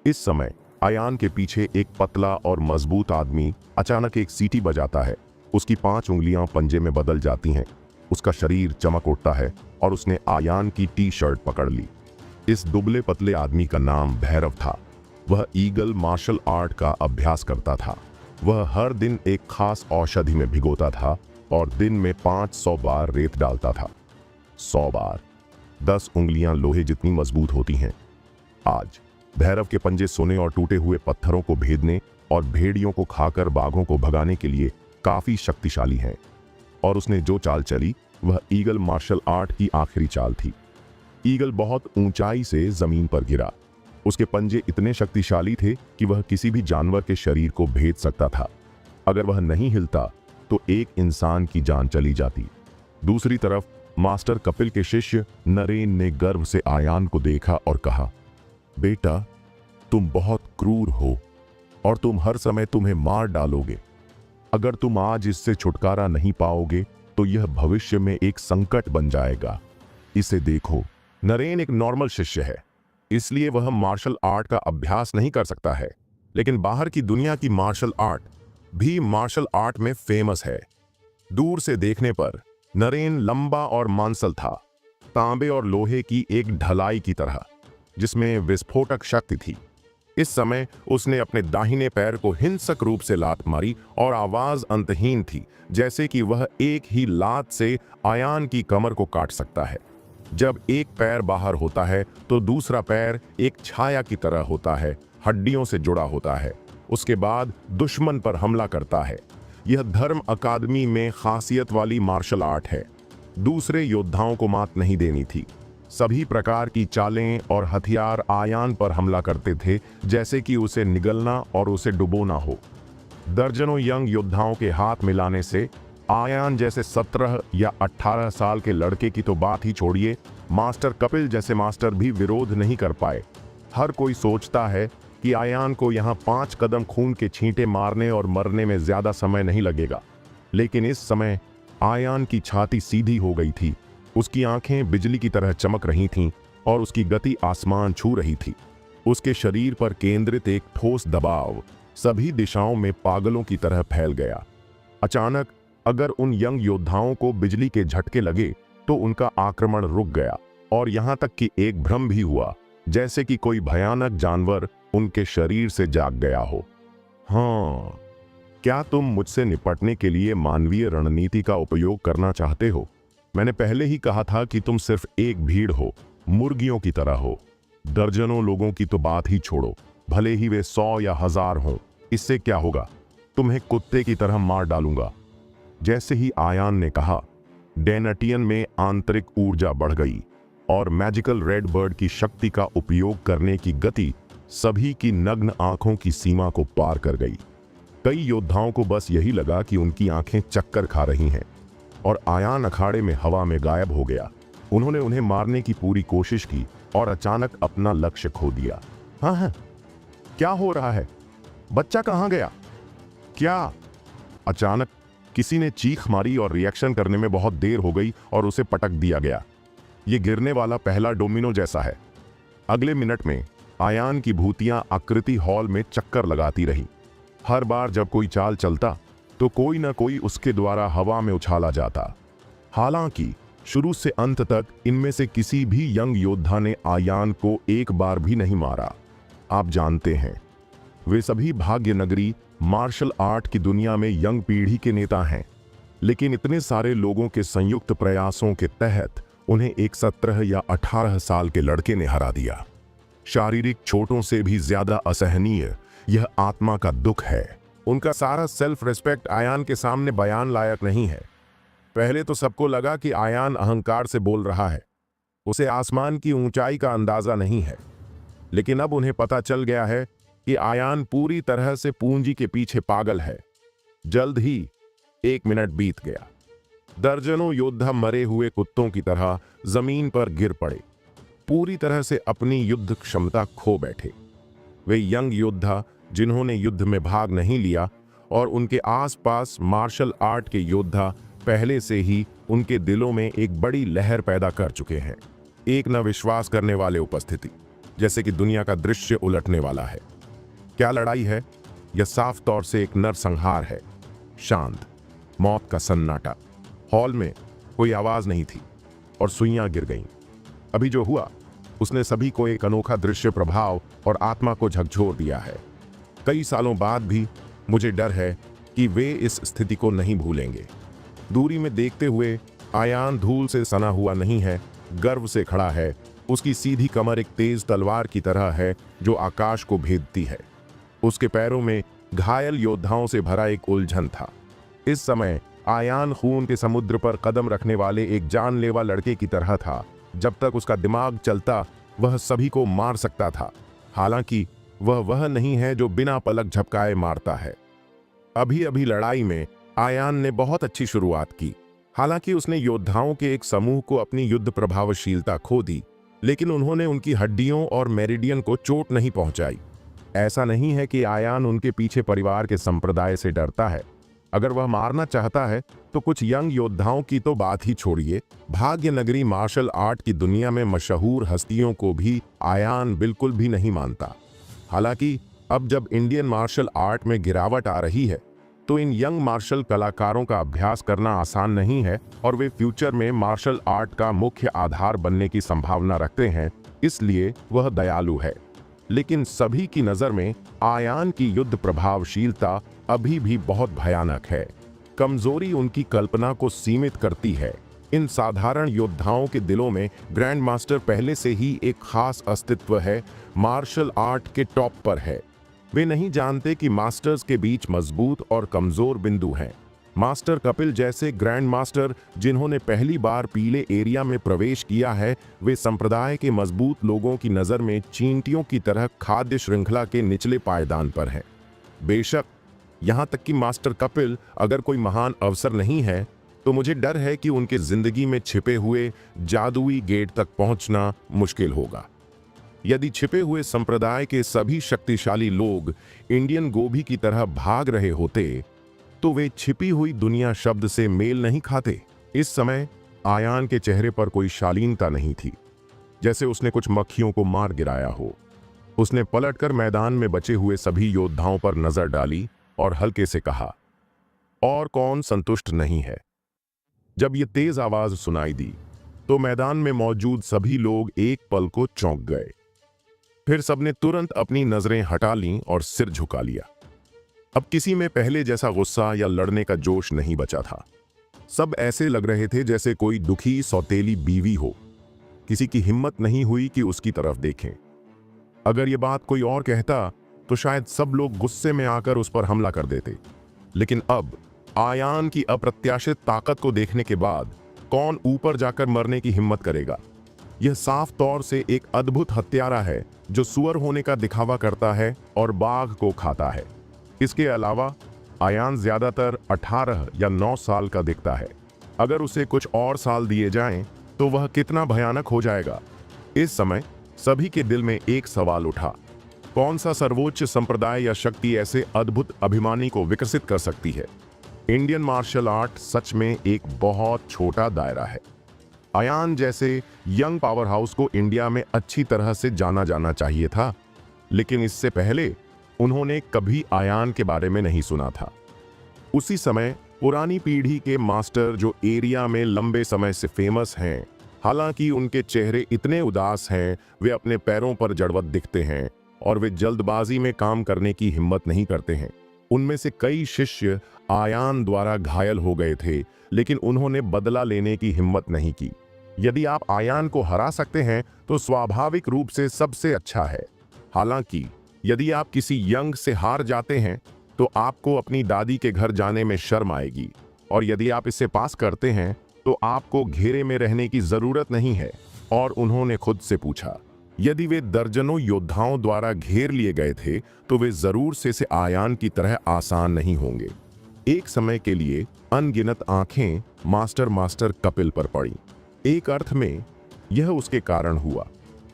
S2: इस समय आयान के पीछे एक पतला और मजबूत आदमी अचानक एक सीटी बजाता है। उसकी 5 उंगलियां पंजे में बदल जाती हैं। उसका शरीर चमक उठता है और उसने आयान की टी-शर्ट पकड़ ली। इस दुबले पतले आदमी का नाम भैरव था। वह ईगल मार्शल आर्ट का अभ्यास करता था। वह हर दिन एक खास औषधि में भिगोता था और दिन में 500 बार रेत डालता था। 100 बार। 10 उंगलियां लोहे जितनी मजबूत होती हैं। आज भैरव के पंजे सोने और टूटे हुए पत्थरों को भेदने और भेड़ियों को खाकर बाघों को भगाने के लिए काफी शक्तिशाली हैं। और उसने जो चाल चली वह ईगल मार्शल आर्ट की आखिरी चाल थी। ईगल बहुत ऊंचाई से जमीन पर गिरा। उसके पंजे इतने शक्तिशाली थे कि वह किसी भी जानवर के शरीर को भेद सकता था। अगर वह नहीं हिलता तो एक इंसान की जान चली जाती। दूसरी तरफ मास्टर कपिल के शिष्य नरेन ने गर्व से आयान को देखा और कहा, बेटा, तुम बहुत क्रूर हो और तुम हर समय तुम्हें मार डालोगे। अगर तुम आज इससे छुटकारा नहीं पाओगे तो यह भविष्य में एक संकट बन जाएगा। इसे देखो, नरेन एक नॉर्मल शिष्य है, इसलिए वह मार्शल आर्ट का अभ्यास नहीं कर सकता है, लेकिन बाहर की दुनिया की मार्शल आर्ट भी मार्शल आर्ट में फेमस है। दूर से देखने पर नरेन लंबा और मांसल था, तांबे और लोहे की एक ढलाई की तरह, जिसमें विस्फोटक शक्ति थी। इस समय उसने अपने दाहिने पैर को हिंसक रूप से लात मारी और आवाज अंतहीन थी, जैसे कि वह एक ही लात से आयान की कमर को काट सकता है। जब एक पैर बाहर होता है तो दूसरा पैर एक छाया की तरह होता है, हड्डियों से जुड़ा होता है। उसके बाद दुश्मन पर हमला करता है। यह धर्म अकादमी में खासियत वाली मार्शल आर्ट है। दूसरे योद्धाओं को मात नहीं देनी थी। सभी प्रकार की चालें और हथियार आयान पर हमला करते थे, जैसे कि उसे निगलना और उसे डुबोना हो। दर्जनों यंग योद्धाओं के हाथ मिलाने से आयान जैसे 17 या 18 साल के लड़के की तो बात ही छोड़िए, मास्टर कपिल जैसे मास्टर भी विरोध नहीं कर पाए। हर कोई सोचता है कि आयान को यहाँ 5 कदम खून के छींटे मारने और मरने में ज्यादा समय नहीं लगेगा, लेकिन इस समय आयान की छाती सीधी हो गई थी। उसकी आंखें बिजली की तरह चमक रही थीं और उसकी गति आसमान छू रही थी। उसके शरीर पर केंद्रित एक ठोस दबाव सभी दिशाओं में पागलों की तरह फैल गया। अचानक अगर उन यंग योद्धाओं को बिजली के झटके लगे तो उनका आक्रमण रुक गया और यहाँ तक कि एक भ्रम भी हुआ, जैसे कि कोई भयानक जानवर उनके शरीर से जाग गया हो। हाँ, क्या तुम मुझसे निपटने के लिए मानवीय रणनीति का उपयोग करना चाहते हो? मैंने पहले ही कहा था कि तुम सिर्फ एक भीड़ हो, मुर्गियों की तरह हो। दर्जनों लोगों की तो बात ही छोड़ो, भले ही वे 100 या 1000 हों, इससे क्या होगा? तुम्हें कुत्ते की तरह मार डालूंगा। जैसे ही आयान ने कहा, डेनटियन में आंतरिक ऊर्जा बढ़ गई और मैजिकल रेड बर्ड की शक्ति का उपयोग करने की गति सभी की नग्न आंखों की सीमा को पार कर गई। कई योद्धाओं को बस यही लगा कि उनकी आंखें चक्कर खा रही हैं और आयान अखाड़े में हवा में गायब हो गया। उन्होंने उन्हें मारने की पूरी कोशिश की और अचानक अपना लक्ष्य खो दिया। हाँ, क्या हो रहा है? बच्चा कहाँ गया? क्या? अचानक किसी ने चीख मारी और रिएक्शन करने में बहुत देर हो गई और उसे पटक दिया गया। ये गिरने वाला पहला डोमिनो जैसा है। अगले मिनट में आयान की भूतियां आकृति हॉल में चक्कर लगाती रही। हर बार जब कोई चाल चलता तो कोई ना कोई उसके द्वारा हवा में उछाला जाता। हालांकि शुरू से अंत तक इनमें से किसी भी यंग योद्धा ने आयान को एक बार भी नहीं मारा। आप जानते हैं, वे सभी भाग्यनगरी मार्शल आर्ट की दुनिया में यंग पीढ़ी के नेता हैं, लेकिन इतने सारे लोगों के संयुक्त प्रयासों के तहत उन्हें एक 17 या 18 साल के लड़के ने हरा दिया। शारीरिक चोटों से भी ज्यादा असहनीय यह आत्मा का दुख है। उनका सारा सेल्फ रिस्पेक्ट आयान के सामने बयान लायक नहीं है। पहले तो सबको लगा कि आयान अहंकार से बोल रहा है, उसे आसमान की ऊंचाई का अंदाजा नहीं है, लेकिन अब उन्हें पता चल गया है कि आयान पूरी तरह से पूंजी के पीछे पागल है। जल्द ही 1 मिनट बीत गया। दर्जनों योद्धा मरे हुए कुत्तों की तरह जमीन पर गिर पड़े, पूरी तरह से अपनी युद्ध क्षमता खो बैठे। वे यंग योद्धा जिन्होंने युद्ध में भाग नहीं लिया और उनके आसपास मार्शल आर्ट के योद्धा पहले से ही उनके दिलों में एक बड़ी लहर पैदा कर चुके हैं। एक न विश्वास करने वाले उपस्थिति, जैसे कि दुनिया का दृश्य उलटने वाला है। क्या लड़ाई है? यह साफ तौर से एक नरसंहार है। शांत मौत का सन्नाटा। हॉल में कोई आवाज नहीं थी और सुइयां गिर गईं। अभी जो हुआ उसने सभी को एक अनोखा दृश्य प्रभाव और आत्मा को झकझोर दिया है। कई सालों बाद भी मुझे डर है कि वे इस स्थिति को नहीं भूलेंगे। दूरी में देखते हुए आयान धूल से सना हुआ नहीं है, गर्व से खड़ा है। उसकी सीधी कमर एक तेज तलवार की तरह है जो आकाश को भेदती है। उसके पैरों में घायल योद्धाओं से भरा एक उलझन था। इस समय आयान खून के समुद्र पर कदम रखने वाले एक जानलेवा लड़के की तरह था। जब तक उसका दिमाग चलता वह सभी को मार सकता था। हालांकि वह नहीं है जो बिना पलक झपकाए मारता है। अभी अभी लड़ाई में आयान ने बहुत अच्छी शुरुआत की। हालांकि उसने योद्धाओं के एक समूह को अपनी युद्ध प्रभावशीलता खो दी, लेकिन उन्होंने उनकी हड्डियों और मेरिडियन को चोट नहीं पहुंचाई। ऐसा नहीं है कि आयान उनके पीछे परिवार के संप्रदाय से डरता है। अगर वह मारना चाहता है तो कुछ यंग योद्धाओं की तो बात ही छोड़िए, भाग्य नगरी मार्शल आर्ट की दुनिया में मशहूर हस्तियों को भी आयान बिल्कुल भी नहीं मानता। हालांकि अब जब इंडियन मार्शल आर्ट में गिरावट आ रही है तो इन यंग मार्शल कलाकारों का अभ्यास करना आसान नहीं है और वे फ्यूचर में मार्शल आर्ट का मुख्य आधार बनने की संभावना रखते हैं, इसलिए वह दयालु है। लेकिन सभी की नज़र में आयान की युद्ध प्रभावशीलता अभी भी बहुत भयानक है। कमजोरी उनकी कल्पना को सीमित करती है। इन साधारण योद्धाओं के दिलों में ग्रैंड मास्टर पहले से ही एक खास अस्तित्व है, मार्शल आर्ट के टॉप पर है। वे नहीं जानते कि मास्टर्स के बीच मजबूत और कमजोर बिंदु हैं। मास्टर कपिल जैसे ग्रैंड मास्टर जिन्होंने पहली बार पीले एरिया में प्रवेश किया है, वे संप्रदाय के मजबूत लोगों की नज़र में चींटियों की तरह खाद्य श्रृंखला के निचले पायदान पर हैं। बेशक यहाँ तक कि मास्टर कपिल अगर कोई महान अवसर नहीं है तो मुझे डर है कि उनके जिंदगी में छिपे हुए जादुई गेट तक पहुंचना मुश्किल होगा। यदि छिपे हुए संप्रदाय के सभी शक्तिशाली लोग इंडियन गोभी की तरह भाग रहे होते तो वे छिपी हुई दुनिया शब्द से मेल नहीं खाते। इस समय आयान के चेहरे पर कोई शालीनता नहीं थी, जैसे उसने कुछ मक्खियों को मार गिराया हो। उसने पलटकर मैदान में बचे हुए सभी योद्धाओं पर नजर डाली और हल्के से कहा, और कौन संतुष्ट नहीं है। जब ये तेज आवाज सुनाई दी तो मैदान में मौजूद सभी लोग एक पल को चौंक गए। फिर सबने तुरंत अपनी नजरें हटा लीं और सिर झुका लिया। अब किसी में पहले जैसा गुस्सा या लड़ने का जोश नहीं बचा था। सब ऐसे लग रहे थे जैसे कोई दुखी सौतेली बीवी हो। किसी की हिम्मत नहीं हुई कि उसकी तरफ देखें। अगर ये बात कोई और कहता तो शायद सब लोग गुस्से में आकर उस पर हमला कर देते। लेकिन अब आयान की अप्रत्याशित ताकत को देखने के बाद कौन ऊपर जाकर मरने की हिम्मत करेगा। यह साफ तौर से एक अद्भुत हत्यारा है जो सुअर होने का दिखावा करता है और बाघ को खाता है। इसके अलावा आयान ज्यादातर 18 या 9 साल का दिखता है। अगर उसे कुछ और साल दिए जाएं तो वह कितना भयानक हो जाएगा। इस समय सभी के दिल में एक सवाल उठा, कौन सा सर्वोच्च संप्रदाय या शक्ति ऐसे अद्भुत अभिमानी को विकसित कर सकती है। इंडियन मार्शल आर्ट सच में एक बहुत छोटा दायरा है। आयान जैसे यंग पावर हाउस को इंडिया में अच्छी तरह से जाना जाना चाहिए था, लेकिन इससे पहले उन्होंने कभी आयान के बारे में नहीं सुना था। उसी समय पुरानी पीढ़ी के मास्टर जो एरिया में लंबे समय से फेमस हैं, हालांकि उनके चेहरे इतने उदास हैं, वे अपने पैरों पर जड़वत दिखते हैं और वे जल्दबाजी में काम करने की हिम्मत नहीं करते हैं। उनमें से कई शिष्य आयान द्वारा घायल हो गए थे, लेकिन उन्होंने बदला लेने की हिम्मत नहीं की। यदि आप आयान को हरा सकते हैं तो स्वाभाविक रूप से सबसे अच्छा है। हालांकि यदि आप किसी यंग से हार जाते हैं तो आपको अपनी दादी के घर जाने में शर्म आएगी, और यदि आप इसे पास करते हैं तो आपको घेरे में रहने की जरूरत नहीं है। और उन्होंने खुद से पूछा, यदि वे दर्जनों योद्धाओं द्वारा घेर लिए गए थे तो वे जरूर से आयान की तरह आसान नहीं होंगे। एक समय के लिए अनगिनत आंखें मास्टर कपिल पर पड़ी। एक अर्थ में यह उसके कारण हुआ।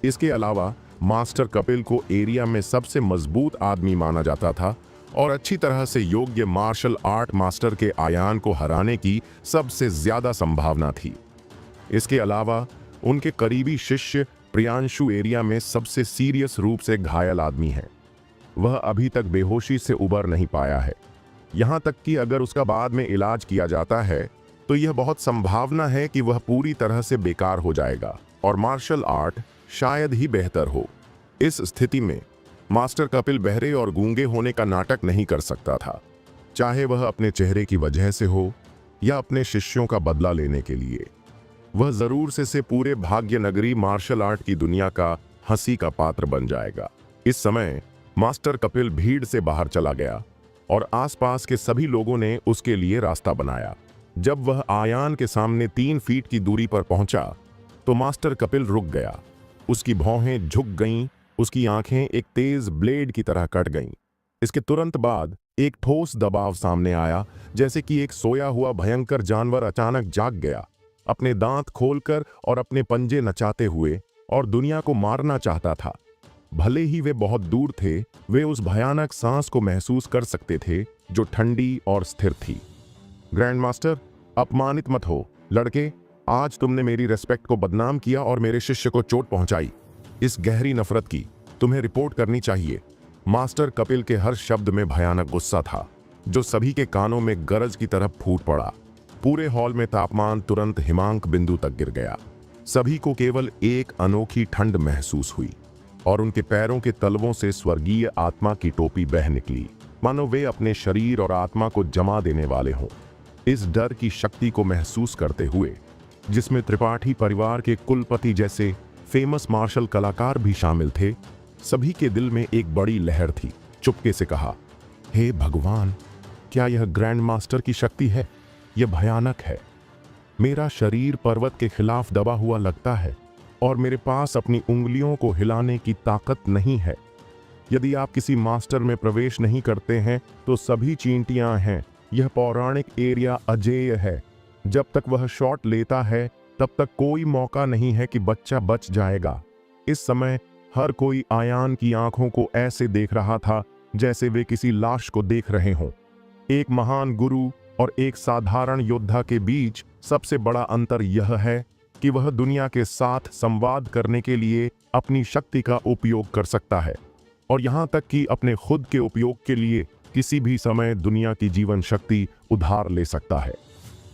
S2: इसके अलावा मास्टर कपिल को एरिया में सबसे मजबूत आदमी माना जाता था और अच्छी तरह से योग्य मार्शल आर्ट मास्टर के आयान को हराने की सबसे ज्यादा संभावना थी। इसके अलावा उनके करीबी शिष्य प्रियांशु एरिया में सबसे सीरियस रूप से घायल आदमी है। वह अभी तक बेहोशी से उबर नहीं पाया है। यहाँ तक कि अगर उसका बाद में इलाज किया जाता है तो यह बहुत संभावना है कि वह पूरी तरह से बेकार हो जाएगा और मार्शल आर्ट शायद ही बेहतर हो। इस स्थिति में मास्टर कपिल बहरे और गूंगे होने का नाटक नहीं कर सकता था, चाहे वह अपने चेहरे की वजह से हो या अपने शिष्यों का बदला लेने के लिए। वह जरूर से पूरे भाग्य नगरी मार्शल आर्ट की दुनिया का हंसी का पात्र बन जाएगा। इस समय मास्टर कपिल भीड़ से बाहर चला गया और आसपास के सभी लोगों ने उसके लिए रास्ता बनाया। जब वह आयान के सामने 3 फीट की दूरी पर पहुंचा तो मास्टर कपिल रुक गया। उसकी भौहें झुक गईं, उसकी आंखें एक तेज ब्लेड की तरह कट गईं। इसके तुरंत बाद एक ठोस दबाव सामने आया, जैसे कि एक सोया हुआ भयंकर जानवर अचानक जाग गया, अपने दांत खोलकर और अपने पंजे नचाते हुए, और दुनिया को मारना चाहता था। भले ही वे बहुत दूर थे, वे उस भयानक सांस को महसूस कर सकते थे जो ठंडी और स्थिर थी। ग्रैंड मास्टर, अपमानित मत हो लड़के। आज तुमने मेरी रेस्पेक्ट को बदनाम किया और मेरे शिष्य को चोट पहुंचाई। इस गहरी नफरत की तुम्हें रिपोर्ट करनी चाहिए। मास्टर कपिल के हर शब्द में भयानक गुस्सा था, जो सभी के कानों में गरज की तरह फूट पड़ा। पूरे हॉल में तापमान तुरंत हिमांक बिंदु तक गिर गया। सभी को केवल एक अनोखी ठंड महसूस हुई और उनके पैरों के तलवों से स्वर्गीय आत्मा की टोपी बह निकली, मानो वे अपने शरीर और आत्मा को जमा देने वाले हों। इस डर की शक्ति को महसूस करते हुए, जिसमें त्रिपाठी परिवार के कुलपति जैसे फेमस मार्शल कलाकार भी शामिल थे, सभी के दिल में एक बड़ी लहर थी। चुपके से कहा, हे भगवान, क्या यह ग्रैंड मास्टर की शक्ति है? यह भयानक है। मेरा शरीर पर्वत के खिलाफ दबा हुआ लगता है और मेरे पास अपनी उंगलियों को हिलाने की ताकत नहीं है। यदि आप किसी मास्टर में प्रवेश नहीं करते हैं तो सभी चींटियां हैं। यह पौराणिक एरिया अजेय है। जब तक वह शॉट लेता है तब तक कोई मौका नहीं है कि बच्चा बच जाएगा। इस समय हर कोई आयान की आंखों को ऐसे देख रहा था जैसे वे किसी लाश को देख रहे हों। एक महान गुरु और एक साधारण योद्धा के बीच सबसे बड़ा अंतर यह है कि वह दुनिया के साथ संवाद करने के लिए अपनी शक्ति का उपयोग कर सकता है, और यहां तक कि अपने खुद के उपयोग के लिए किसी भी समय दुनिया की जीवन शक्ति उधार ले सकता है।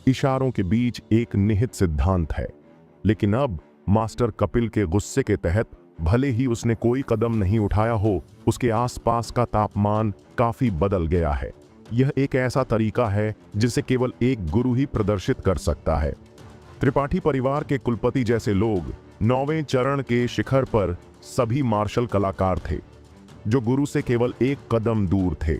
S2: इशारों के बीच एक निहित सिद्धांत है, लेकिन अब मास्टर कपिल के गुस्से के तहत भले ही उसने कोई कदम नहीं उठाया हो, उसके आसपास का तापमान काफी बदल गया है। यह एक ऐसा तरीका है जिसे केवल एक गुरु ही प्रदर्शित कर सकता है। त्रिपाठी परिवार के कुलपति जैसे लोग 9वें चरण के शिखर पर सभी मार्शल कलाकार थे, जो गुरु से केवल एक कदम दूर थे।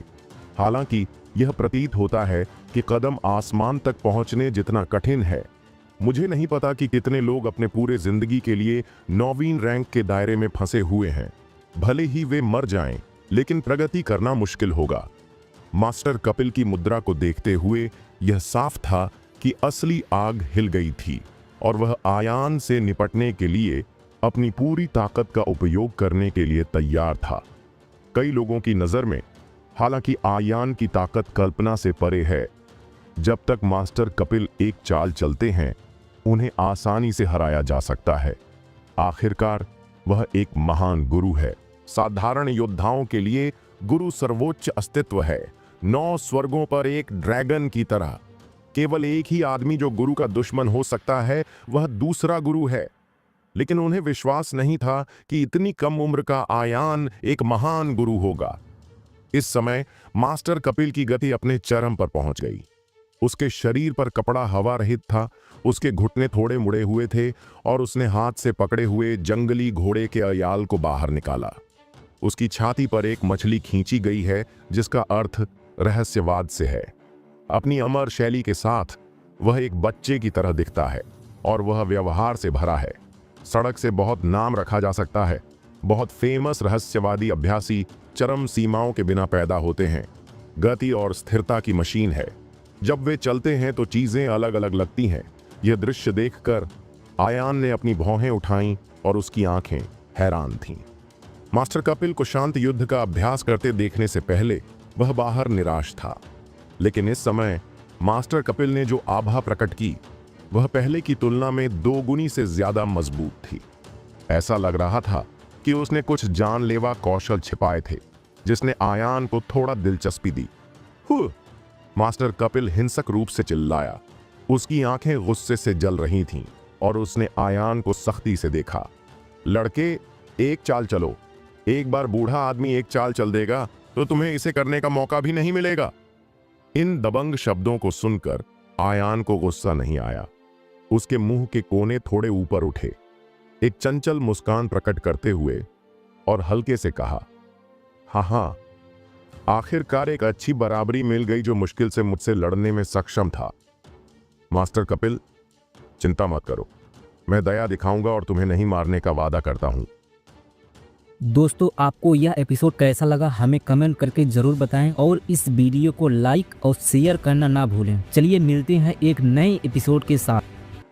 S2: हालांकि यह प्रतीत होता है कि कदम आसमान तक पहुंचने जितना कठिन है। मुझे नहीं पता कि कितने लोग अपने पूरे जिंदगी के लिए 9वीं रैंक के दायरे में फंसे हुए हैं। भले ही वे मर जाएं, लेकिन प्रगति करना मुश्किल होगा। मास्टर कपिल की मुद्रा को देखते हुए यह साफ था कि असली आग हिल गई थी और वह आयान से निपटने के लिए अपनी पूरी ताकत का उपयोग करने के लिए तैयार था। कई लोगों की नज़र में हालांकि आयान की ताकत कल्पना से परे है। जब तक मास्टर कपिल एक चाल चलते हैं, उन्हें आसानी से हराया जा सकता है। आखिरकार वह एक महान गुरु है। साधारण योद्धाओं के लिए गुरु सर्वोच्च अस्तित्व है, 9 स्वर्गों पर एक ड्रैगन की तरह। केवल एक ही आदमी जो गुरु का दुश्मन हो सकता है, वह दूसरा गुरु है। लेकिन उन्हें विश्वास नहीं था कि इतनी कम उम्र का आयान एक महान गुरु होगा। इस समय मास्टर कपिल की गति अपने चरम पर पहुंच गई। उसके शरीर पर कपड़ा हवा रहित था, उसके घुटने थोड़े मुड़े हुए थे और उसने हाथ से पकड़े हुए जंगली घोड़े के अयाल को बाहर निकाला। उसकी छाती पर एक मछली खींची गई है, जिसका अर्थ रहस्यवाद से है। अपनी अमर शैली के साथ वह एक बच्चे की तरह दिखता है और वह व्यवहार से भरा है। सड़क से बहुत नाम रखा जा सकता है। बहुत फेमस रहस्यवादी अभ्यासी चरम सीमाओं के बिना पैदा होते हैं। गति और स्थिरता की मशीन है। जब वे चलते हैं तो चीजें अलग अलग लगती हैं। यह दृश्य देखकर आयान ने अपनी भौहें उठाईं और उसकी आंखें हैरान थीं। मास्टर कपिल को शांत युद्ध का अभ्यास करते देखने से पहले वह बाहर निराश था, लेकिन इस समय मास्टर कपिल ने जो आभा प्रकट की, वह पहले की तुलना में 2 गुनी से ज्यादा मजबूत थी। ऐसा लग रहा था कि उसने कुछ जानलेवा कौशल छिपाए थे, जिसने आयान को थोड़ा दिलचस्पी दी। मास्टर कपिल हिंसक रूप से चिल्लाया। उसकी आंखें गुस्से से जल रही थीं और उसने आयान को सख्ती से देखा। लड़के, एक चाल चलो। एक बार बूढ़ा आदमी एक चाल चल देगा तो तुम्हें इसे करने का मौका भी नहीं मिलेगा। इन दबंग शब्दों को सुनकर आयान को गुस्सा नहीं आया। उसके मुंह के कोने थोड़े ऊपर उठे, एक चंचल मुस्कान प्रकट करते हुए, और हल्के से कहा, हाँ, आखिरकार एक अच्छी बराबरी मिल गई जो मुश्किल से मुझसे लड़ने में सक्षम था। मास्टर कपिल, चिंता मत करो, मैं दया दिखाऊंगा और तुम्हें नहीं मारने का वादा करता हूं।
S1: दोस्तों, आपको यह एपिसोड कैसा लगा हमें कमेंट करके जरूर बताएं और इस वीडियो को लाइक और शेयर करना ना भूलें। चलिए मिलते हैं एक नए एपिसोड के साथ।